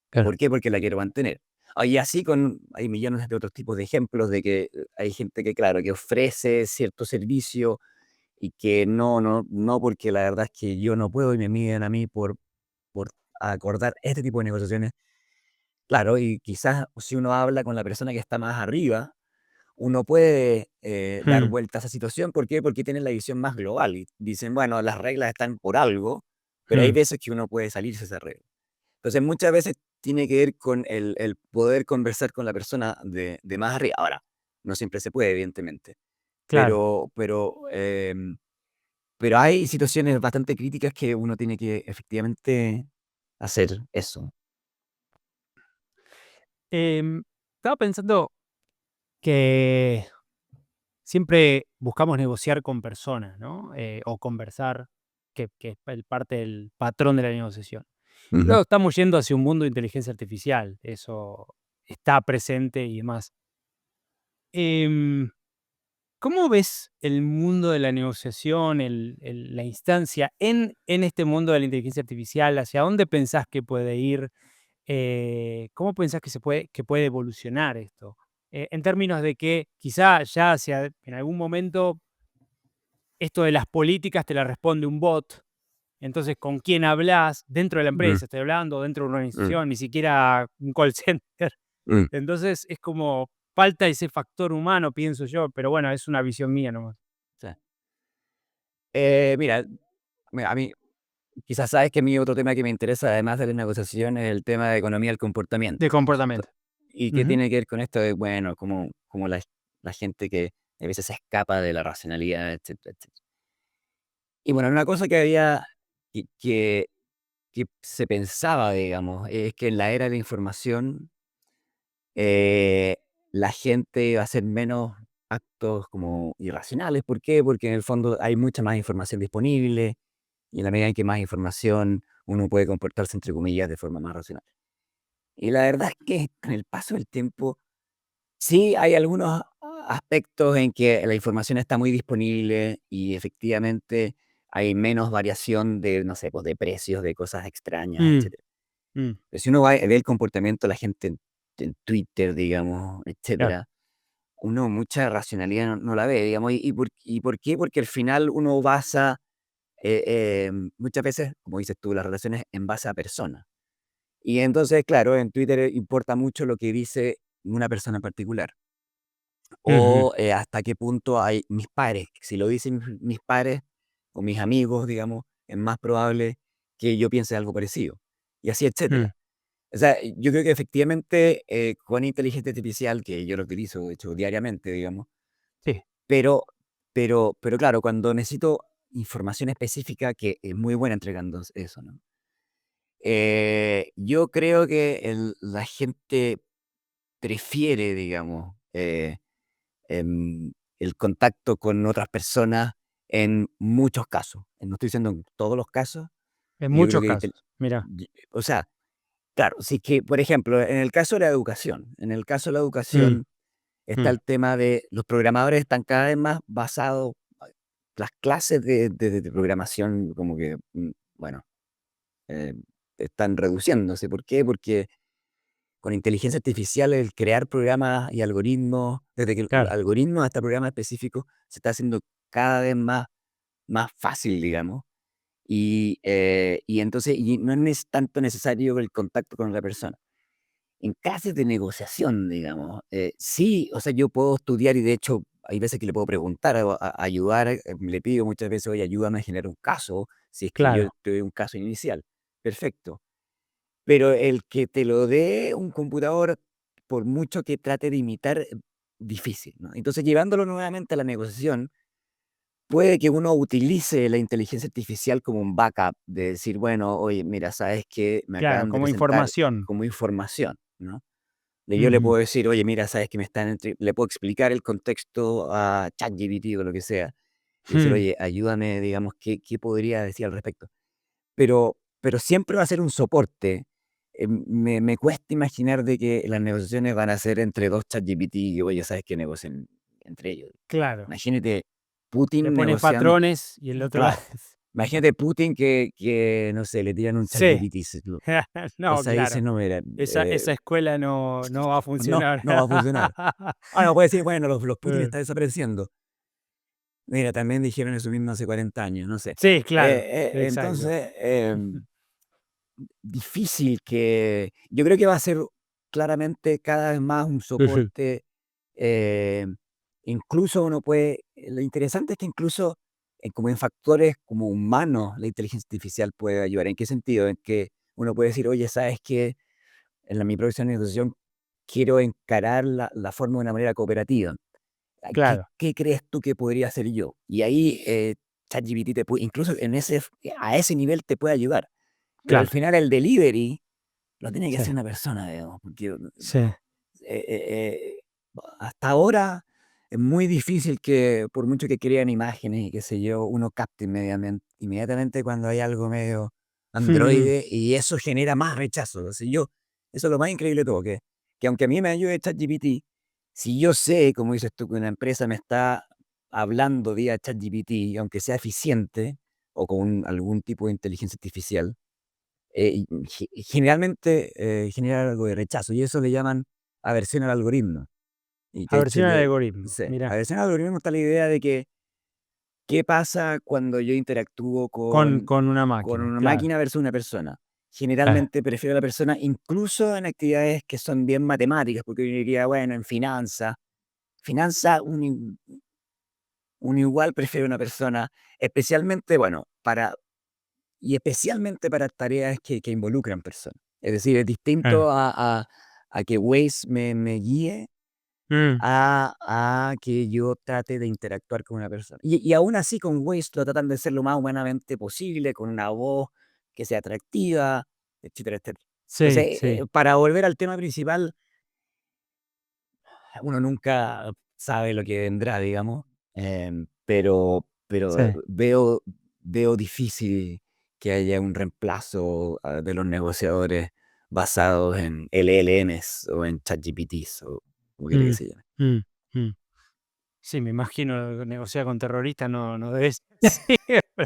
Claro. ¿Por qué? Porque la quiero mantener. Y así hay millones de otros tipos de ejemplos de que hay gente que, claro, que ofrece cierto servicio y que no, porque la verdad es que yo no puedo y me miden a mí por acordar este tipo de negociaciones. Claro, y quizás si uno habla con la persona que está más arriba, uno puede dar Mm, vuelta a esa situación. ¿Por qué? Porque tienen la visión más global y dicen, bueno, las reglas están por algo, pero hay mm, veces que uno puede salirse de esa regla. Entonces, muchas veces tiene que ver con el poder conversar con la persona de más arriba. Ahora, no siempre se puede, evidentemente, claro. pero hay situaciones bastante críticas que uno tiene que efectivamente hacer eso. Estaba pensando que siempre buscamos negociar con personas, ¿no? O conversar, que es parte del patrón de la negociación. Ujú, Pero estamos yendo hacia un mundo de inteligencia artificial, eso está presente y demás. Em, ¿Cómo ves el mundo de la negociación, la instancia en este mundo de la inteligencia artificial? ¿Hacia dónde pensás que puede ir? ¿Cómo pensás que puede evolucionar esto? En términos de que quizá ya hacia en algún momento esto de las políticas te la responde un bot, entonces, ¿con quién hablas? Dentro de la mm, empresa, estoy hablando, dentro de una mm, organización, ni siquiera un call center. mm, Entonces, es como falta ese factor humano, pienso yo, pero bueno, es una visión mía nomás. sí. Mira, a mí quizás sabes que a mí otro tema que me interesa, además de la negociación, es el tema de economía del De comportamiento, ¿no es cierto? comportamiento. ¿Y qué Ujú, tiene que ver con esto de, bueno, como la gente que a veces se escapa de la racionalidad, etcétera, etcétera? Y bueno, una cosa que que que se pensaba, digamos, es que en la era de la información, eh, la gente va a hacer menos actos como irracionales. ¿Por qué? Porque en el fondo hay mucha más información disponible y en la medida en que más información uno puede comportarse, entre comillas, de forma más racional. Y la verdad es que con el paso del tiempo, sí hay algunos aspectos en que la información está muy disponible y efectivamente hay menos variación de, no sé, pues de precios, de cosas extrañas, mm, etcétera. mm, Pero si uno ve el comportamiento de la gente en Twitter, digamos, claro. etcétera, uno mucha racionalidad no la ve, digamos. ¿Y por qué? Porque al final uno basa, muchas veces, como dices tú, las relaciones en base a personas. Y entonces, claro, en Twitter importa mucho lo que dice una persona en particular. Ujú, O hasta qué punto hay mis pares. Si lo dicen mis pares o mis amigos, digamos, es más probable que yo piense algo parecido. Y así, mm, etcétera. O sea, yo creo que efectivamente con inteligencia artificial, que yo lo utilizo, de hecho, diariamente, digamos, Sí. pero, pero claro, cuando necesito información específica, que es muy buena entregando eso, ¿no? Yo creo que la gente prefiere, digamos, el contacto con otras personas en muchos casos. No estoy diciendo en todos los casos. En Yo creo muchos que, casos, mira. o sea, claro, sí que, por ejemplo, en el caso de la educación, en el caso de la Mm, educación está mm. el tema de los programadores están cada vez más basados, las clases de programación como que, bueno, eh, están reduciéndose. ¿Por qué? Porque con inteligencia artificial el crear programas y algoritmos, desde que Claro, algoritmos hasta programas específicos, se está haciendo cada vez más fácil, digamos. Y entonces y no es tanto necesario el contacto con la persona. En casos de negociación, digamos, sí, o sea, yo puedo estudiar y de hecho hay veces que le puedo preguntar, ayudar, le pido muchas veces, oye, ayúdame a generar un caso, si es que yo claro, tuve un caso inicial. Perfecto. Pero el que te lo dé un computador, por mucho que trate de imitar, difícil, ¿no? Entonces, llevándolo nuevamente a la negociación, puede que uno utilice la inteligencia artificial como un backup, de decir, bueno, oye, mira, ¿sabes qué? Me claro, acaban de como presentar información. como información, ¿no? Yo le Ujú. puedo decir, oye, mira, ¿sabes que me están le puedo explicar el contexto a ChatGPT o lo que sea, y decir, Mm, oye, ayúdame, digamos, ¿qué podría decir al respecto? Pero siempre va a ser un soporte. Me cuesta imaginar de que las negociaciones van a ser entre 2 ChatGPT y, oye, ¿sabes qué? Negocien entre ellos. claro. Imagínate Le Putin pones negociando, patrones y el otro lado. claro, imagínate Putin que, no sé, le tiran un Sí. ChatGPT, se lo o No, sea, dice: claro. "No, mira, Esa escuela no va a no, funcionar. no va a funcionar". Ahora puede decir: "Bueno, los Putin Eh, están desapareciendo". Mira, también dijeron eso mismo hace 40 años, no sé. sí, claro, exacto. Entonces, difícil que yo creo que va a ser claramente cada vez más un Ujú. soporte, eh, incluso uno puede lo interesante es que incluso, como en factores como humanos, la inteligencia artificial puede ayudar, ¿en qué sentido? En que uno puede decir: "Oye, ¿sabes qué? En mi próxima negociación quiero encarar la forma de una manera cooperativa. ¿Qué Claro, qué crees tú que podría hacer yo?". Y ahí, ChatGPT te puede incluso en ese a ese nivel te puede ayudar, pero al claro. final el delivery lo tiene que Sí, hacer una persona, digamos, porque, sí, hasta ahora es muy difícil que, por mucho que crean imágenes y qué sé yo, uno capte inmediatamente cuando hay algo medio mm, androide, y eso genera más rechazo. Si yo eso es lo más increíble de todo, que aunque a mí me ayude ChatGPT, si yo sé, como dices tú, que una empresa me está hablando vía ChatGPT, aunque sea eficiente o con algún tipo de inteligencia artificial, y generalmente, genera algo de rechazo, y eso le llaman aversión al algoritmo. Y de hecho, aversión al algoritmo, sí, mira, aversión al algoritmo está la idea de que, ¿qué pasa cuando yo interactúo con una con máquina, una claro. máquina versus una persona? Eh, Generalmente prefiero a la persona, incluso en actividades que son bien matemáticas, porque yo diría, bueno, en finanza, un igual prefiere una persona, especialmente, bueno, especialmente para tareas que involucran personas. Es decir, es eh, distinto a que Waze me guíe mm, a que yo trate de interactuar con una persona. Y aún así con Waze lo tratan de ser lo más humanamente posible, con una voz que sea atractiva, etcétera, etcétera. sí, Entonces, sí, para volver al tema principal, uno nunca sabe lo que vendrá, digamos, pero sí. veo difícil que haya un reemplazo, de los negociadores basados en LLMs o en ChatGPTs o como quiera que Mm, se llame. mm, mm. Sí, me imagino negociar con terroristas no debe ser así.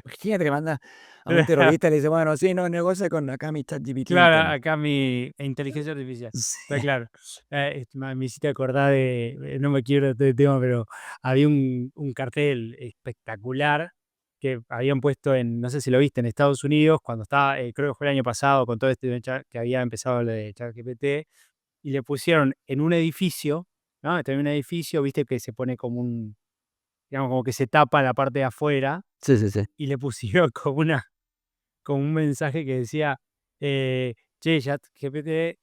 Imagínate que manda a un terrorista y le dice: "Bueno, sí, no, negocia con acá mi ChatGPT, Claro, entiende". acá mi inteligencia artificial, está Sí. claro. Me hiciste acordar no me quiero de tema, pero había un cartel espectacular que habían puesto no sé si lo viste, en Estados Unidos, cuando estaba, creo que fue el año pasado, con todo este de que había empezado lo de ChatGPT, y le pusieron en un edificio, ¿no? Está en un edificio, viste que se pone como digamos, como que se tapa la parte de afuera, Sí, sí, sí. y le pusieron como un mensaje que decía, che, ChatGPT,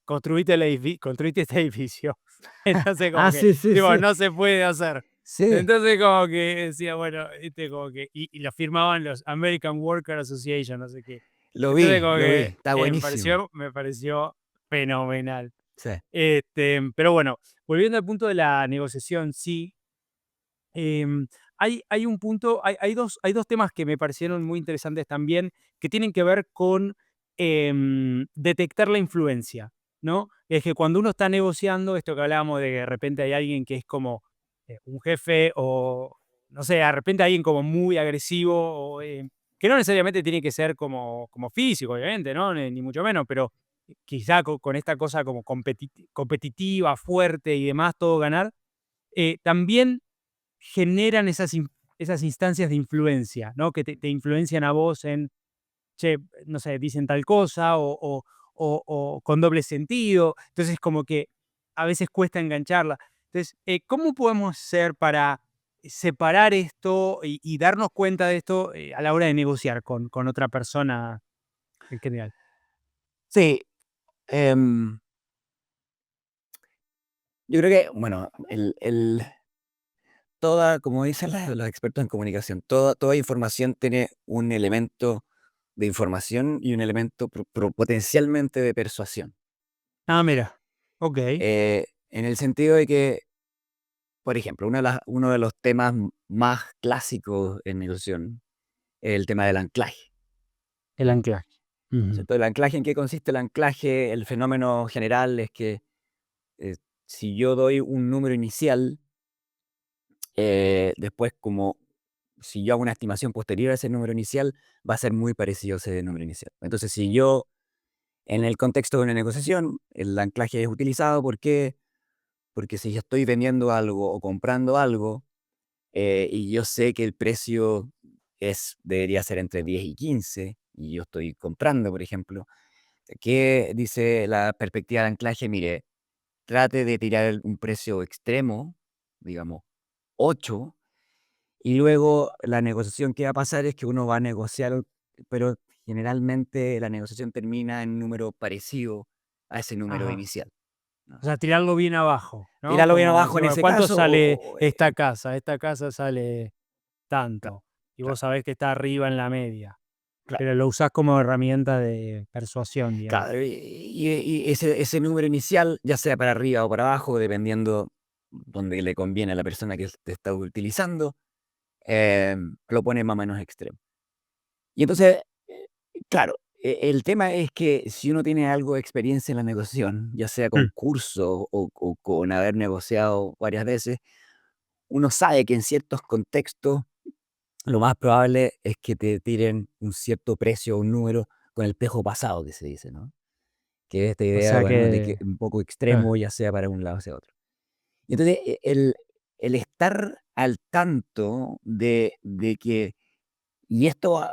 construiste este edificio. Entonces, como Ah, que, sí, sí, digo, sí. no se puede hacer. Sí, Entonces, como que decía, bueno, como que, y lo firmaban los American Worker Association, no sé qué. Entonces, como lo vi. que Está buenísimo. me pareció fenomenal. Sí. Pero bueno, volviendo al punto de la negociación, sí, hay un punto, hay dos temas que me parecieron muy interesantes también, que tienen que ver con detectar la influencia, ¿no? Es que cuando uno está negociando, esto que hablábamos de repente hay alguien que es como un jefe o, no sé, de repente alguien como muy agresivo, o, que no necesariamente tiene que ser como físico, obviamente, ¿no? Ni mucho menos, pero quizá con esta cosa como competitiva, fuerte y demás, todo ganar, también generan esas instancias de influencia, ¿no? Que te influencian a vos en, che, no sé, dicen tal cosa o con doble sentido. Entonces, como que a veces cuesta engancharla. Entonces, ¿cómo podemos hacer para separar esto y darnos cuenta de esto a la hora de negociar con otra persona en general? Sí, em, yo creo que, bueno, toda, como dicen los expertos en comunicación, toda información tiene un elemento de información y un elemento potencialmente de persuasión. Ah, mira. Ok. En el sentido de que, por ejemplo, uno de los temas más clásicos en negociación es el tema del anclaje. El anclaje. ¿No es Ujú. cierto? ¿El anclaje en qué consiste el anclaje? El fenómeno general es que si yo doy un número inicial, después como si yo hago una estimación posterior a ese número inicial, va a ser muy parecido a ese número inicial. Entonces, si yo, en el contexto de una negociación, el anclaje es utilizado, ¿por qué? Porque si yo estoy vendiendo algo o comprando algo, y yo sé que el precio debería ser entre 10 y 15, y yo estoy comprando, por ejemplo, ¿qué dice la perspectiva de anclaje? Mire, trate de tirar un precio extremo, digamos 8, y luego la negociación que va a pasar es que uno va a negociar, pero generalmente la negociación termina en un número parecido a ese número Ajá. inicial, ¿no? O sea, tirarlo bien abajo, ¿no? Tíralo bien Como abajo decir, en bueno, ese ¿cuánto caso, sale esta casa? Esta casa sale tanto. Y vos claro, sabés que está arriba en la media, claro, pero lo usás como herramienta de persuasión, digamos. claro, y ese número inicial, ya sea para arriba o para abajo, dependiendo donde le conviene a la persona que te está utilizando, lo pone más o menos extremo. Y entonces, claro, el tema es que si uno tiene algo de experiencia en la negociación, ya sea con Mm. curso o con haber negociado varias veces, uno sabe que en ciertos contextos lo más probable es que te tiren un cierto precio o un número con el pejo pasado, que se dice, ¿no? Que es esta O idea, sea bueno, de que que, un poco claro, extremo, ya sea para un lado o hacia otro. Y entonces, el estar al tanto de que, y esto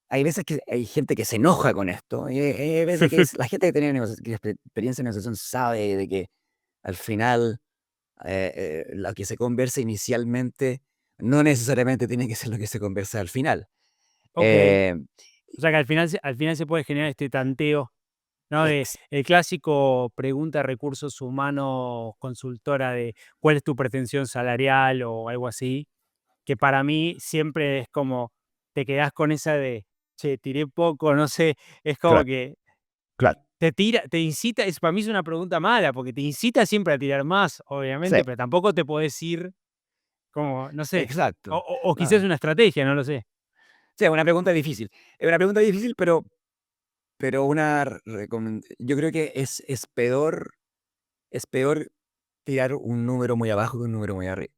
hay veces que hay gente que se enoja con esto, y hay veces que la gente que tiene experiencia en negociación sabe de que al final lo que se conversa inicialmente no necesariamente tiene que ser lo que se conversa al final. ok. Eh, O sea que al final se puede generar este tanteo, ¿no? De ex- el clásico pregunta de recursos humanos consultora de cuál es tu pretensión salarial o algo así, que para mí siempre es como, te quedás con esa de, che, tiré poco, no sé, es como claro, que claro, te incita, para mí es una pregunta mala, porque te incita siempre a tirar más, sí, obviamente, pero tampoco te podés ir como, no sé, exacto. o quizás es No, una estrategia, no lo sé. sí, es una pregunta difícil. Es una pregunta difícil, pero yo creo que es peor tirar un número muy abajo que un número muy arriba.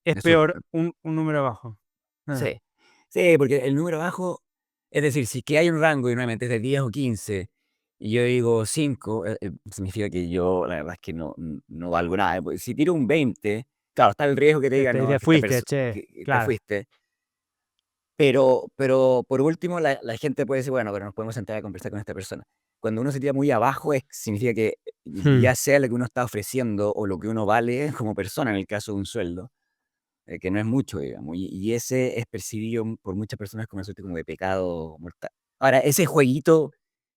Es Eso peor un número bajo. Ah, sí. Sí, porque el número bajo, es decir, si que hay un rango y nuevamente es de 10 o 15 y yo digo 5, significa que yo la verdad es que no valgo nada. Pues si tiro un 20, claro, está el riesgo que te diga, no, te es que esta fuiste, persona, che, que te claro. fuiste. Pero por último, la gente puede decir, bueno, pero nos podemos sentar a conversar con esta persona. Cuando uno se tira muy abajo, significa que Hmm. ya sea lo que uno está ofreciendo o lo que uno vale como persona, en el caso de un sueldo, que no es mucho, digamos, y ese es percibido por muchas personas como una suerte como de pecado mortal. Ahora, ese jueguito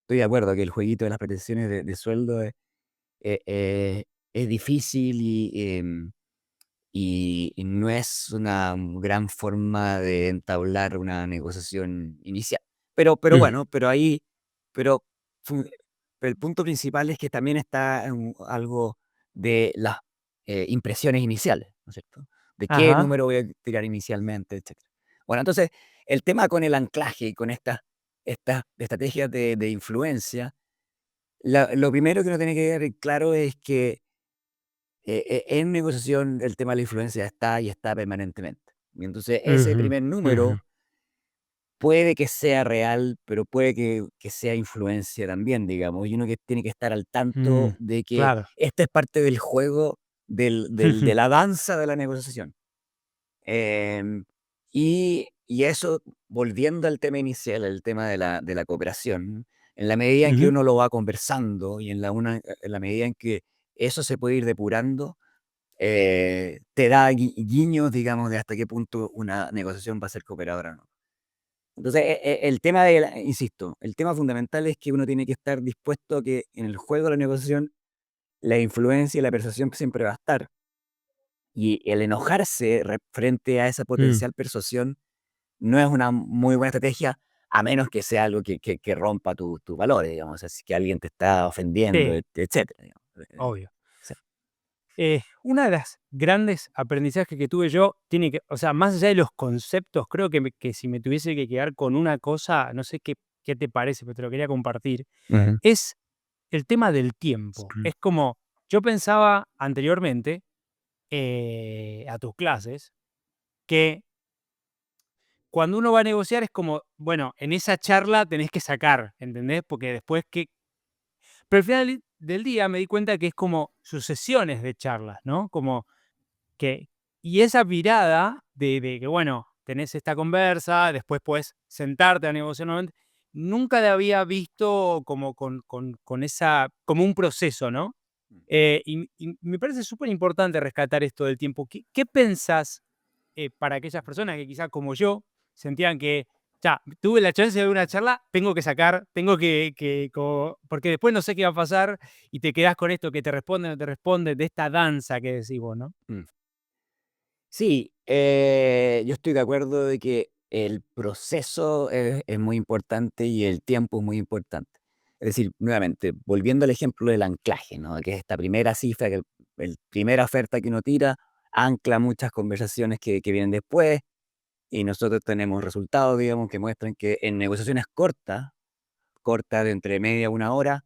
estoy de acuerdo que el jueguito de las pretensiones de sueldo eh, eh, es difícil y no es una gran forma de entablar una negociación inicial. Pero Mm. bueno, pero ahí, pero, fu- pero el punto principal es que también está algo de las impresiones iniciales, ¿no es cierto? De qué Ajá. número voy a tirar inicialmente, etcétera. Bueno, entonces, el tema con el anclaje y con estas estrategias de influencia, lo primero que uno tiene que ver claro es que en negociación el tema de la influencia está y está permanentemente. Y entonces ese Ujú, primer ujú, número puede que sea real, pero puede que sea influencia también, digamos. Y uno que tiene que estar al tanto mm, de que claro. esta es parte del juego de la danza de la negociación. Y eso, volviendo al tema inicial, el tema de la cooperación, en la medida en que Ujú, uno lo va conversando y en la medida en que eso se puede ir depurando, te da guiños, digamos, de hasta qué punto una negociación va a ser cooperadora o no. Entonces, el tema insisto, el tema fundamental es que uno tiene que estar dispuesto a que en el juego de la negociación la influencia y la persuasión siempre va a estar. Y el enojarse frente a esa mm, potencial persuasión no es una muy buena estrategia, a menos que sea algo que rompa tus valores, digamos, así que alguien te está ofendiendo, sí, etcétera, digamos. obvio. Sí. Una de las grandes aprendizajes que tuve yo tiene que, o sea, más allá de los conceptos, creo que si me tuviese que quedar con una cosa, no sé qué te parece, pero te lo quería compartir, Ujú. es el tema del tiempo. Mm. Es como, yo pensaba anteriormente, a tus clases, que cuando uno va a negociar es como, bueno, en esa charla tenés que sacar, ¿entendés? Porque después que... Pero al final del día me di cuenta que es como sucesiones de charlas, ¿no? Como que y esa mirada de que, bueno, tenés esta conversa, después puedes sentarte a negociar nuevamente, nunca la había visto como con esa como un proceso, ¿no? Y me parece súper importante rescatar esto del tiempo. ¿Qué pensás, para aquellas personas que quizás como yo sentían que ya tuve la chance de una charla, tengo que sacar, tengo que porque después no sé qué va a pasar y te quedás con esto que te responde, no te responde, de esta danza que decís vos, ¿no? Mm. Sí, yo estoy de acuerdo de que el proceso es muy importante y el tiempo es muy importante. Es decir, nuevamente, volviendo al ejemplo del anclaje, ¿no? Que es esta primera cifra, que el primera oferta que uno tira ancla muchas conversaciones que vienen después y nosotros tenemos resultados, digamos, que muestran que en negociaciones cortas, cortas de entre media a una hora,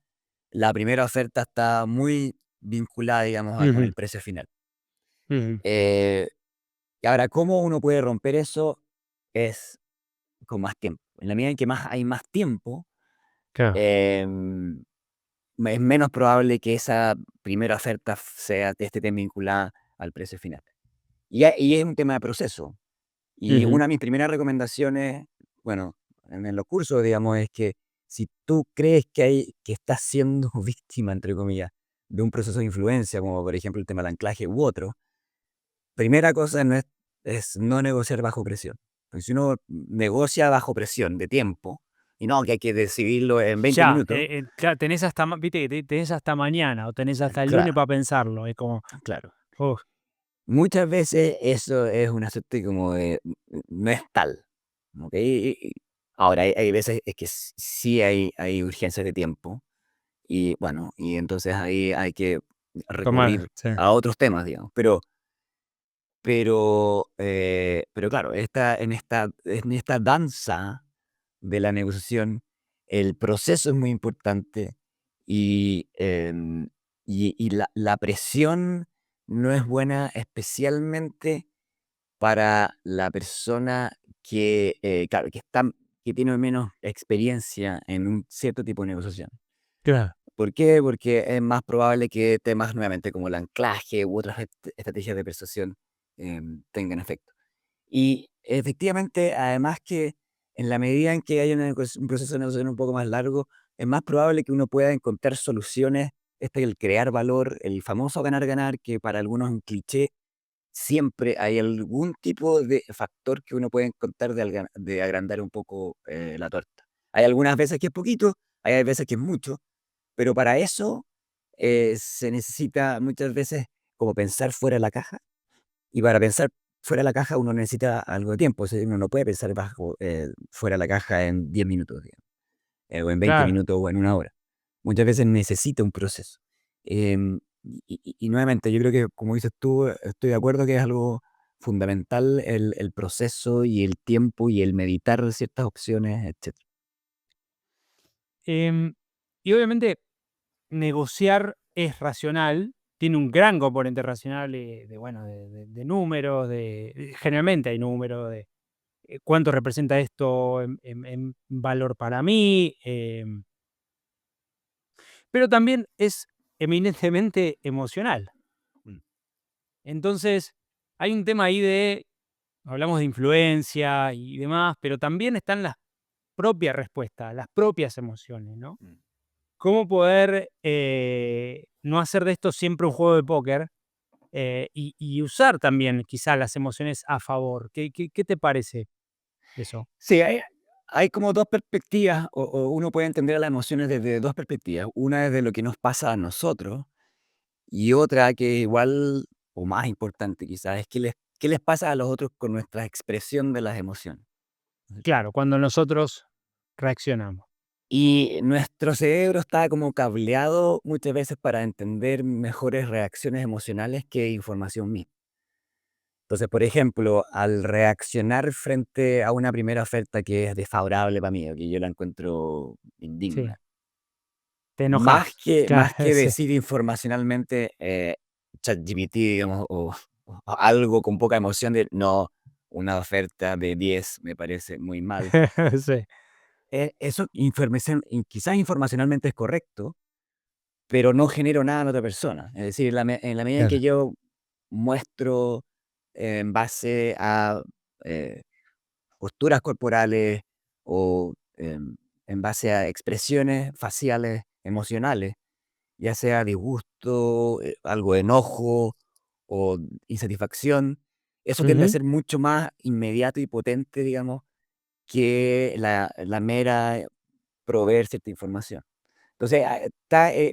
la primera oferta está muy vinculada, digamos, con Ujú, el precio final. ujú. Eh, y ahora, ¿cómo uno puede romper eso? Es con más tiempo. En la medida en que hay más tiempo, Claro. em, es menos probable que esa primera oferta esté vinculada al precio final. Y es un tema de proceso. Y Ujú. una de mis primeras recomendaciones, bueno, en los cursos, digamos, es que si tú crees que estás siendo víctima, entre comillas, de un proceso de influencia, como por ejemplo el tema del anclaje u otro, primera cosa es no negociar bajo presión. Porque si uno negocia bajo presión de tiempo, y no, que hay que decidirlo en 20 Ya, minutos, claro, tenés hasta viste que tenés hasta mañana o tenés hasta el lunes claro, para pensarlo, es como, claro. uf, Muchas veces eso es una suerte como de no es tal. ¿Ok? Ahora, hay veces es que sí hay urgencias de tiempo, y bueno, y entonces ahí hay que tomar, recurrir sí. a otros temas, digamos. Pero claro, en esta danza de la negociación, el proceso es muy importante y la presión no es buena, especialmente para la persona claro, que tiene menos experiencia en un cierto tipo de negociación. Claro. ¿Por qué? Porque es más probable que temas nuevamente como el anclaje u otras estrategias de persuasión tengan efecto. Y efectivamente, además que en la medida en que haya un proceso de negociación un poco más largo, es más probable que uno pueda encontrar soluciones, el crear valor, el famoso ganar-ganar, que para algunos es un cliché. Siempre hay algún tipo de factor que uno puede encontrar de agrandar un poco la torta. Hay algunas veces que es poquito, hay veces que es mucho, pero para eso se necesita muchas veces como pensar fuera de la caja, y para pensar fuera de la caja uno necesita algo de tiempo, o sea, uno no puede pensar fuera de la caja en 10 minutos, digamos, o en 20 Claro. minutos o en una hora. Muchas veces necesita un proceso. Y nuevamente, yo creo que, como dices tú, estoy de acuerdo que es algo fundamental el proceso y el tiempo y el meditar ciertas opciones, etcétera. Em, y obviamente negociar es racional, tiene un gran componente racional bueno, de números, generalmente hay números de cuánto representa esto en valor para mí, pero también es eminentemente emocional. Mm. Entonces, hay un tema ahí hablamos de influencia y demás, pero también están las propias respuestas, las propias emociones, ¿no? Mm. ¿Cómo poder no hacer de esto siempre un juego de póker y usar también quizás las emociones a favor? ¿Qué te parece eso? Sí, hay como 2 perspectivas, o uno puede entender las emociones desde 2 perspectivas. Una es de lo que nos pasa a nosotros, y otra que igual, o más importante quizás, es qué les pasa a los otros con nuestra expresión de las emociones. Claro, cuando nosotros reaccionamos. Y nuestro cerebro está como cableado muchas veces para entender mejores reacciones emocionales que información misma. Entonces, por ejemplo, al reaccionar frente a una primera oferta que es desfavorable para mí, o que yo la encuentro Sí, indigna, te más enojas. que, Claro, más que sí. decir informacionalmente, ChatGPT, digamos, o algo con poca emoción de no, una oferta de 10 me parece muy mal. Sí, Eso quizás informacionalmente es correcto, pero no genero nada en otra persona. Es decir, en la medida en que claro. yo muestro en base a eh, posturas corporales o en base a expresiones faciales emocionales, ya sea disgusto, algo de enojo o insatisfacción, eso tiende a Ujú, ser mucho más inmediato y potente, digamos, que la mera proveer cierta información. Entonces,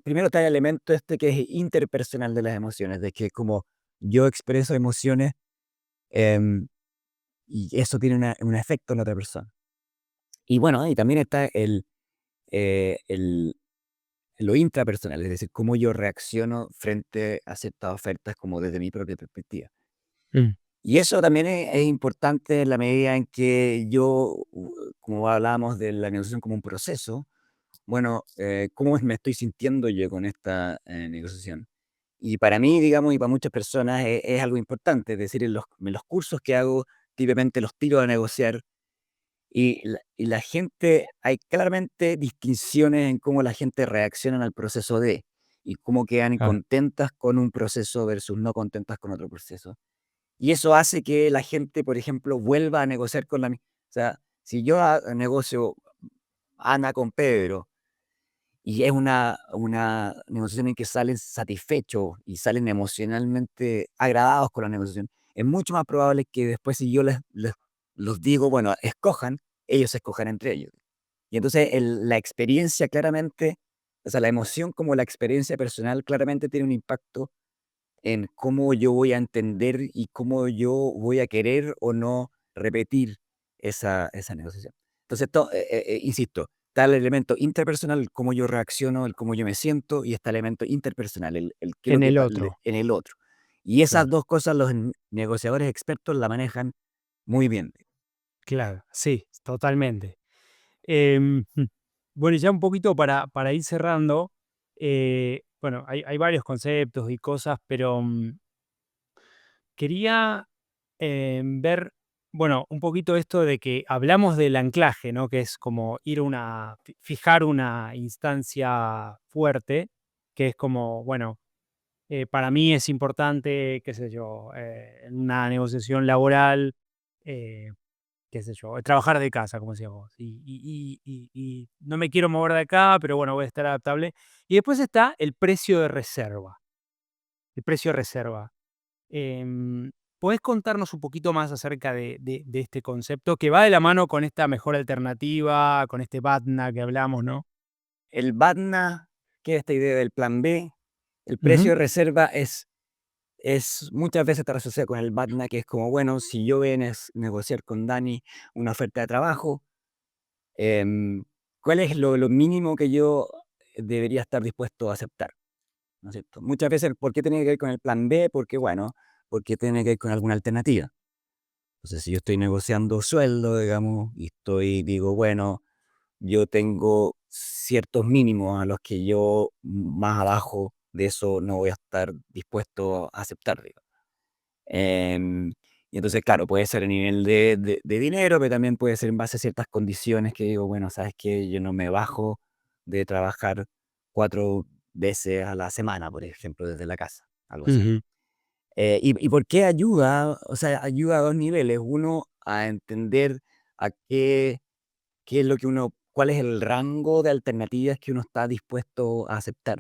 primero está el elemento este que es interpersonal de las emociones, de que como yo expreso emociones, em, y eso tiene un efecto en la otra persona. Y bueno, y también está lo intrapersonal, es decir, cómo yo reacciono frente a ciertas ofertas como desde mi propia perspectiva. mm, Y eso también es importante en la medida en que como hablábamos de la negociación como un proceso, bueno, ¿cómo me estoy sintiendo yo con esta negociación? Y para mí, digamos, y para muchas personas es algo importante, es decir, en los cursos que hago, típicamente los tiro a negociar y la gente, hay claramente distinciones en cómo la gente reacciona al proceso y cómo quedan claro. contentas con un proceso versus no contentas con otro proceso. Y eso hace que la gente, por ejemplo, vuelva a negociar con o sea, si yo negocio Ana con Pedro, y es una negociación en que salen satisfechos y salen emocionalmente agradados con la negociación. Es mucho más probable que después, si yo los digo, bueno, escojan, ellos escojan entre ellos. Y entonces la experiencia claramente, o sea, la emoción como la experiencia personal claramente tiene un impacto en cómo yo voy a entender y cómo yo voy a querer o no repetir esa negociación. Entonces, insisto, está el elemento interpersonal, el cómo yo reacciono, el cómo yo me siento, y está el elemento interpersonal, el qué es lo En que el otro, en el otro. Y esas claro, 2 cosas los negociadores expertos la manejan muy bien. claro, sí, totalmente. Bueno, y ya un poquito para ir cerrando, bueno, hay varios conceptos y cosas, pero quería ver, bueno, un poquito esto de que hablamos del anclaje, ¿no? Que es como ir a fijar una instancia fuerte, que es como, bueno, para mí es importante, qué sé yo, en una negociación laboral, eh, qué sé yo, trabajar de casa, como decías vos, y no me quiero mover de acá, pero bueno, voy a estar adaptable. Y después está el precio de reserva, el precio de reserva. ¿Podés contarnos un poquito más acerca de este concepto que va de la mano con esta mejor alternativa, con este BATNA que hablamos, ¿no? el BATNA, que es esta idea del plan B, el precio Ujú, de reserva es muchas veces está asociado con el BATNA, que es como, bueno, si yo voy a negociar con Dani una oferta de trabajo, em, ¿cuál es lo mínimo que yo debería estar dispuesto a aceptar? ¿No es cierto? Muchas veces, ¿por qué tiene que ver con el plan B? Porque, bueno, porque tiene que ver con alguna alternativa. Entonces, si yo estoy negociando sueldo, digamos, y digo, bueno, yo tengo ciertos mínimos a los que yo más abajo de eso no voy a estar dispuesto a aceptar, digamos. Em, y entonces, claro, puede ser a nivel de dinero, pero también puede ser en base a ciertas condiciones que digo, bueno, sabes que yo no me bajo de trabajar 4 veces a la semana, por ejemplo, desde la casa, algo así. ujú, ¿Y por qué ayuda? O sea, ayuda a dos niveles. Uno, a entender a qué es lo que uno, cuál es el rango de alternativas que uno está dispuesto a aceptar.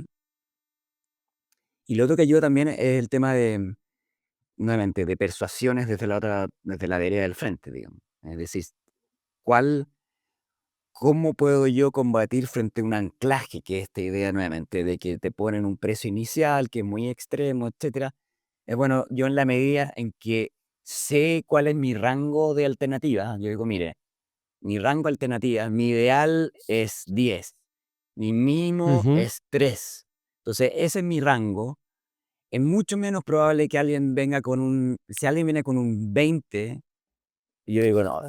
Y lo otro que ayuda también es el tema de, nuevamente, de persuasiones desde la vereda del frente, digamos. Es decir, ¿cuál, cómo puedo yo combatir frente a un anclaje, que es esta idea nuevamente de que te ponen un precio inicial que es muy extremo, etcétera? Es bueno, yo en la medida en que sé cuál es mi rango de alternativas, yo digo, mire, mi rango de alternativas, mi ideal es 10, mi mínimo ujú. es 3. Entonces, ese es mi rango. Es mucho menos probable que alguien venga con si alguien viene con un 20, y yo digo, no,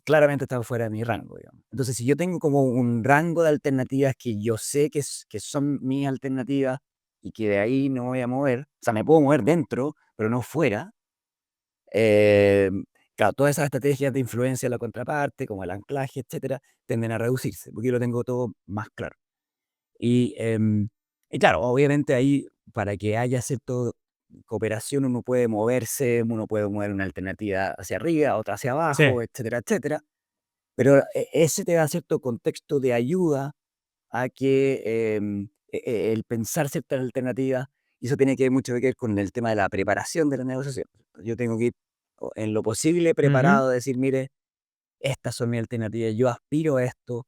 claramente está fuera de mi rango, digamos. Entonces, si yo tengo como un rango de alternativas que yo sé que son mis alternativas y que de ahí no voy a mover, o sea, me puedo mover dentro, pero no fuera, claro, todas esas estrategias de influencia de la contraparte, como el anclaje, etcétera, tienden a reducirse, porque yo lo tengo todo más claro. Y, y claro, obviamente ahí, para que haya cierta cooperación, uno puede moverse, uno puede mover una alternativa hacia arriba, otra hacia Sí. abajo, etcétera, etcétera. Pero ese te da cierto contexto de ayuda a que el pensar ciertas alternativas, y eso tiene que ver mucho que ver con el tema de la preparación de la negociación. Yo tengo que ir en lo posible Ujú. preparado a decir, mire, estas son mis alternativas, yo aspiro a esto,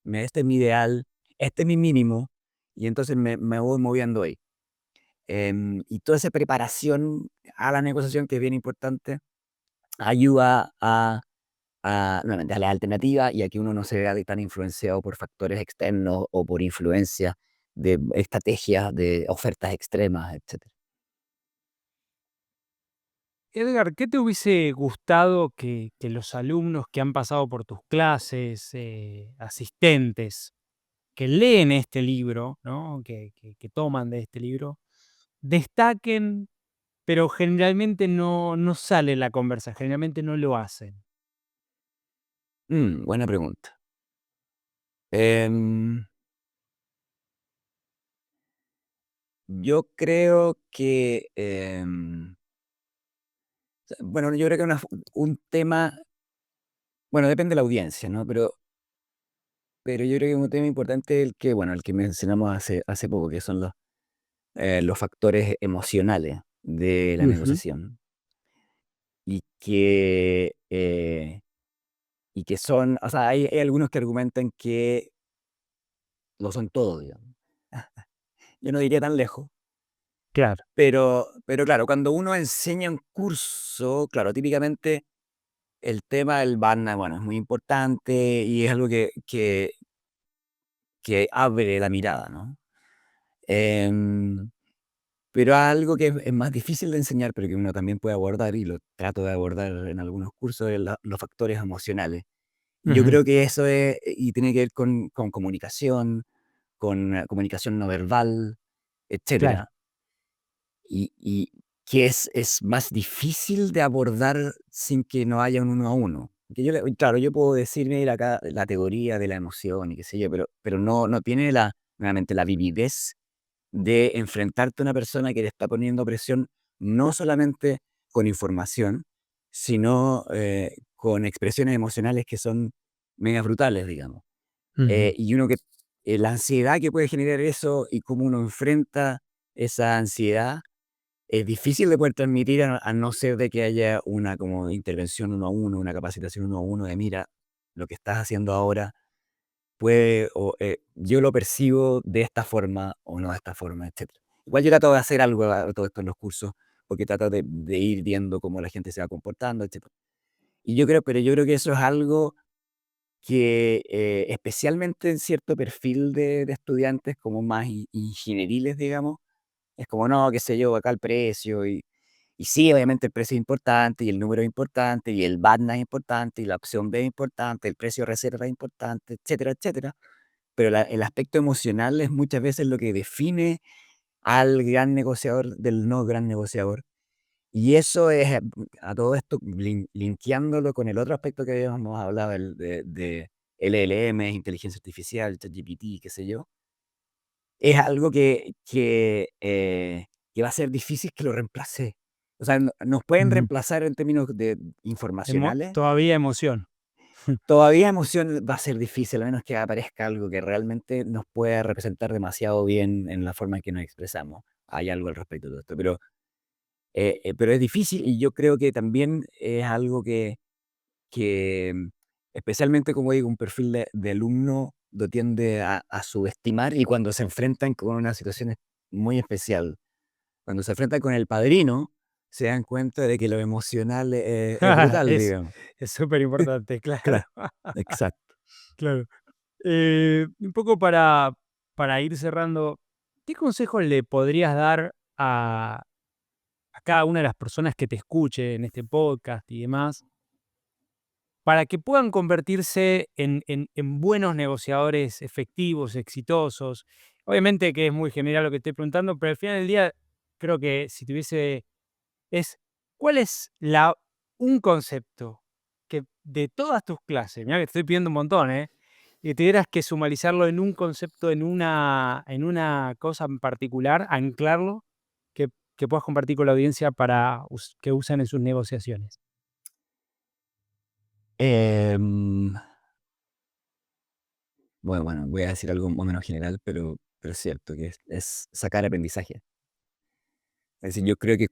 este es mi ideal, este es mi mínimo, y entonces me voy moviendo ahí. Y toda esa preparación a la negociación, que es bien importante, ayuda nuevamente, a la alternativa y a que uno no se vea tan influenciado por factores externos o por influencia de estrategias, de ofertas extremas, etcétera. Edgar, ¿qué te hubiese gustado que los alumnos que han pasado por tus clases, asistentes, que leen este libro, ¿no? Que toman de este libro, destaquen, pero generalmente no sale la conversa, generalmente no lo hacen? Buena pregunta. Em, yo creo que, bueno, yo creo que un tema, bueno, depende de la audiencia, ¿no? Pero yo creo que un tema importante, bueno, el que mencionamos hace poco, que son los factores emocionales de la Ujú, negociación. Y que, son, o sea, hay algunos que argumentan que lo son todo, digamos. Yo no diría tan lejos, claro. pero claro, cuando uno enseña un curso, claro, típicamente el tema del Barna, bueno, es muy importante y es algo que abre la mirada, ¿no? Em, pero algo que es más difícil de enseñar, pero que uno también puede abordar, y lo trato de abordar en algunos cursos, es los factores emocionales. Y yo Ujú, creo que eso y tiene que ver con comunicación, con comunicación no verbal, claro. etcétera. Y que es más difícil de abordar sin que no haya un uno a uno. Que claro, yo puedo decir, mira, acá la teoría de la emoción y qué sé yo, pero no tiene nuevamente, la vividez de enfrentarte a una persona que te está poniendo presión, no solamente con información, sino con expresiones emocionales que son medias brutales, digamos. Ujú, Y uno que la ansiedad que puede generar eso y cómo uno enfrenta esa ansiedad es difícil de poder transmitir, a no ser de que haya una como intervención uno a uno, una capacitación uno a uno de: "Mira, lo que estás haciendo ahora yo lo percibo de esta forma o no de esta forma, etc. Igual yo trato de hacer algo a todo esto en los cursos, porque trato de ir viendo cómo la gente se va comportando, etc. Pero yo creo que eso es algo que especialmente en cierto perfil de estudiantes como más ingenieriles, digamos, es como, no, qué sé yo, acá el precio y sí, obviamente el precio es importante, y el número es importante, y el BATNA es importante, y la opción B es importante, el precio de reserva es importante, etcétera, etcétera. Pero el aspecto emocional es muchas veces lo que define al gran negociador del no gran negociador. Y eso es, a todo esto, linkeándolo con el otro aspecto que habíamos hablado, el de LLM, inteligencia artificial, ChatGPT, qué sé yo, es algo que va a ser difícil que lo reemplace. O sea, nos pueden Ujú. reemplazar en términos de informacionales. Todavía emoción. Todavía emoción va a ser difícil, a menos que aparezca algo que realmente nos pueda representar demasiado bien en la forma en que nos expresamos. Hay algo al respecto de todo esto, pero es difícil y yo creo que también es algo que especialmente, como digo, un perfil de alumno lo tiende a subestimar y cuando se enfrentan con una situación muy especial, cuando se enfrentan con El Padrino, se dan cuenta de que lo emocional es brutal, Es digamos. es súper importante, claro. Claro, exacto. Claro. Un poco para ir cerrando, ¿qué consejos le podrías dar a cada una de las personas que te escuche en este podcast y demás, para que puedan convertirse en buenos negociadores efectivos, exitosos? Obviamente que es muy general lo que estoy preguntando, pero al final del día creo que si tuviese es, ¿cuál es un concepto que de todas tus clases, mira que te estoy pidiendo un montón, y tuvieras que sumarizarlo en un concepto, en una cosa en particular, anclarlo, que que puedas compartir con la audiencia para que usen en sus negociaciones? Em, bueno, voy a decir algo más o menos general, pero es cierto, que es sacar aprendizaje. Es decir, yo creo que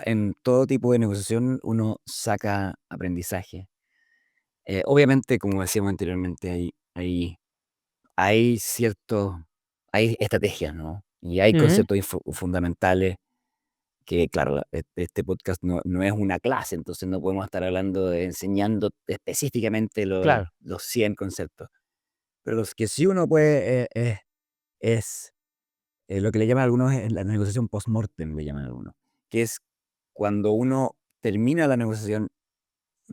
en todo tipo de negociación uno saca aprendizaje. Obviamente, como decíamos anteriormente, hay ciertos, hay estrategias, ¿no? Y hay Ujú, conceptos fundamentales que, claro, este podcast no es una clase, entonces no podemos estar hablando enseñando específicamente claro. los 100 conceptos. Pero los que sí uno puede, es lo que le llaman algunos la negociación post-mortem, le llaman algunos, que es cuando uno termina la negociación,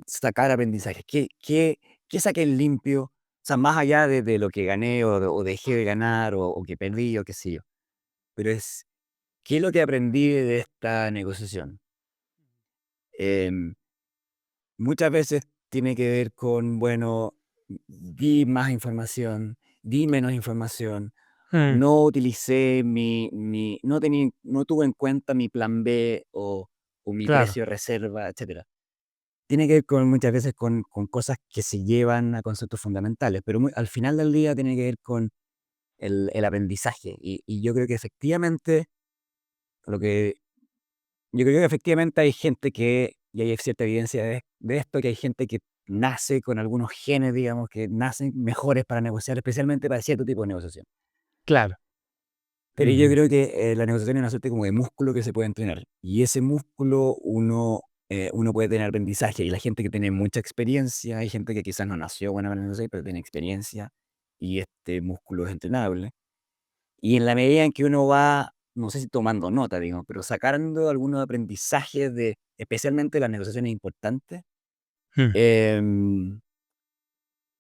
sacar aprendizajes. ¿Qué saqué en limpio? O sea, más allá de lo que gané o dejé de ganar o que perdí o qué sé yo. Pero ¿qué es lo que aprendí de esta negociación? Em, Muchas veces tiene que ver con, bueno, di más información, di menos información, Mm, no utilicé no tuve en cuenta mi plan B o mi claro, precio de reserva, etcétera. Tiene que ver muchas veces con cosas que se llevan a conceptos fundamentales, pero al final del día tiene que ver con el aprendizaje. Y yo creo que efectivamente, lo que yo creo que efectivamente hay gente y hay cierta evidencia de esto, que hay gente que nace con algunos genes, digamos, que nacen mejores para negociar, especialmente para cierto tipo de negociación. claro. Pero yo Ujú, creo que la negociación es una suerte como de músculo que se puede entrenar. Y ese músculo uno puede tener aprendizaje. Y la gente que tiene mucha experiencia, hay gente que quizás no nació buena para negociar, pero tiene experiencia y este músculo es entrenable. Y en la medida en que uno va, no sé si tomando nota, digamos, pero sacando algunos aprendizajes especialmente las negociaciones importantes, mm, em,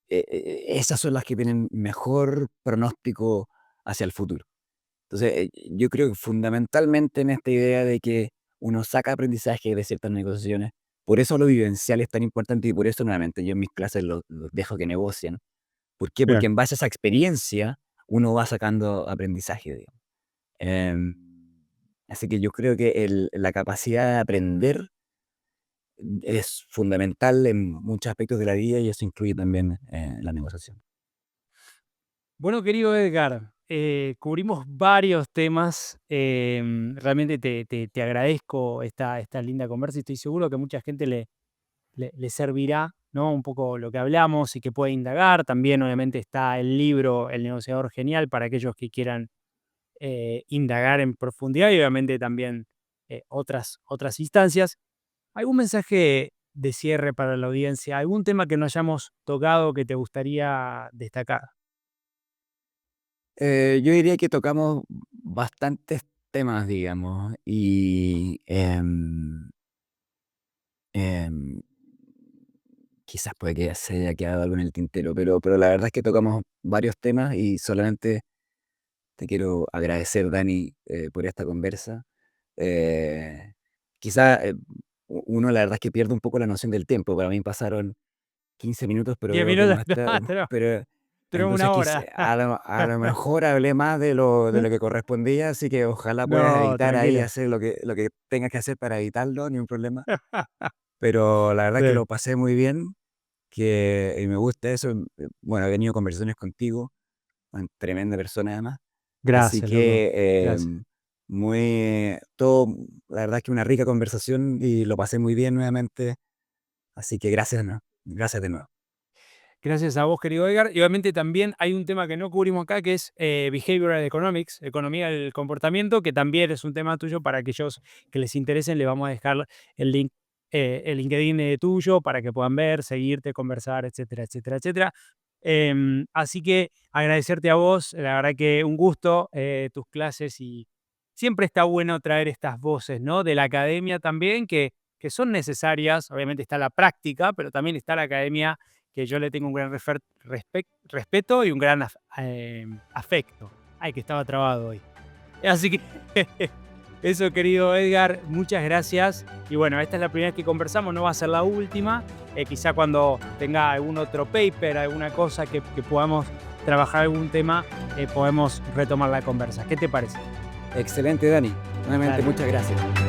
esas son las que tienen mejor pronóstico hacia el futuro. Entonces, yo creo que fundamentalmente en esta idea de que uno saca aprendizaje de ciertas negociaciones, por eso lo vivencial es tan importante y por eso nuevamente yo en mis clases los dejo que negocien. ¿Por qué? Porque claro. en base a esa experiencia uno va sacando aprendizaje, digamos. Em, Así que yo creo que la capacidad de aprender es fundamental en muchos aspectos de la vida y eso incluye también la negociación. Bueno, querido Edgar, cubrimos varios temas. Realmente te agradezco esta linda conversa y estoy seguro que mucha gente le servirá ¿no? Un poco lo que hablamos y que puede indagar. También, obviamente, está el libro El negociador genial para aquellos que quieran indagar en profundidad y, obviamente, también otras instancias. ¿Algún mensaje de cierre para la audiencia? ¿Algún tema que no hayamos tocado que te gustaría destacar? Yo diría que tocamos bastantes temas, digamos, y em, quizás puede que se haya quedado algo en el tintero, pero la verdad es que tocamos varios temas y solamente te quiero agradecer, Dani, por esta conversa. Eh, quizá uno la verdad es que pierde un poco la noción del tiempo. Para mí pasaron 15 minutos, pero 10 veo que minutos, no está. no, Pero tenemos entonces una hora. a lo mejor hablé más de lo que correspondía, así que ojalá puedas No, evitar ahí tranquilo. hacer lo que tengas que hacer para evitarlo, ni un problema. Pero la verdad que Sí. lo pasé muy bien, que y me gusta eso. Bueno, he tenido conversaciones contigo, tremenda persona además. Así Gracias, loco. que, Gracias. todo, la verdad es que una rica conversación y lo pasé muy bien nuevamente, así que gracias, ¿no? Gracias de nuevo. Gracias a vos, querido Edgar. Y obviamente también hay un tema que no cubrimos acá, que es Behavioral Economics, economía del comportamiento, que también es un tema tuyo. Para aquellos que les interesen, le vamos a dejar el link, el LinkedIn tuyo para que puedan ver, seguirte, conversar, etcétera, etcétera, etcétera. Así que agradecerte a vos, la verdad que un gusto tus clases, y siempre está bueno traer estas voces, ¿no? De la academia también, que son necesarias. Obviamente está la práctica, pero también está la academia, que yo le tengo un gran respeto y un gran afecto. Ay, que estaba trabado hoy. Así que eso, querido Edgar, muchas gracias. Y bueno, esta es la primera vez que conversamos, no va a ser la última. Quizá cuando tenga algún otro paper, alguna cosa que podamos trabajar, algún tema, podemos retomar la conversa. ¿Qué te parece? Excelente, Dani. Nuevamente, Dale. muchas gracias.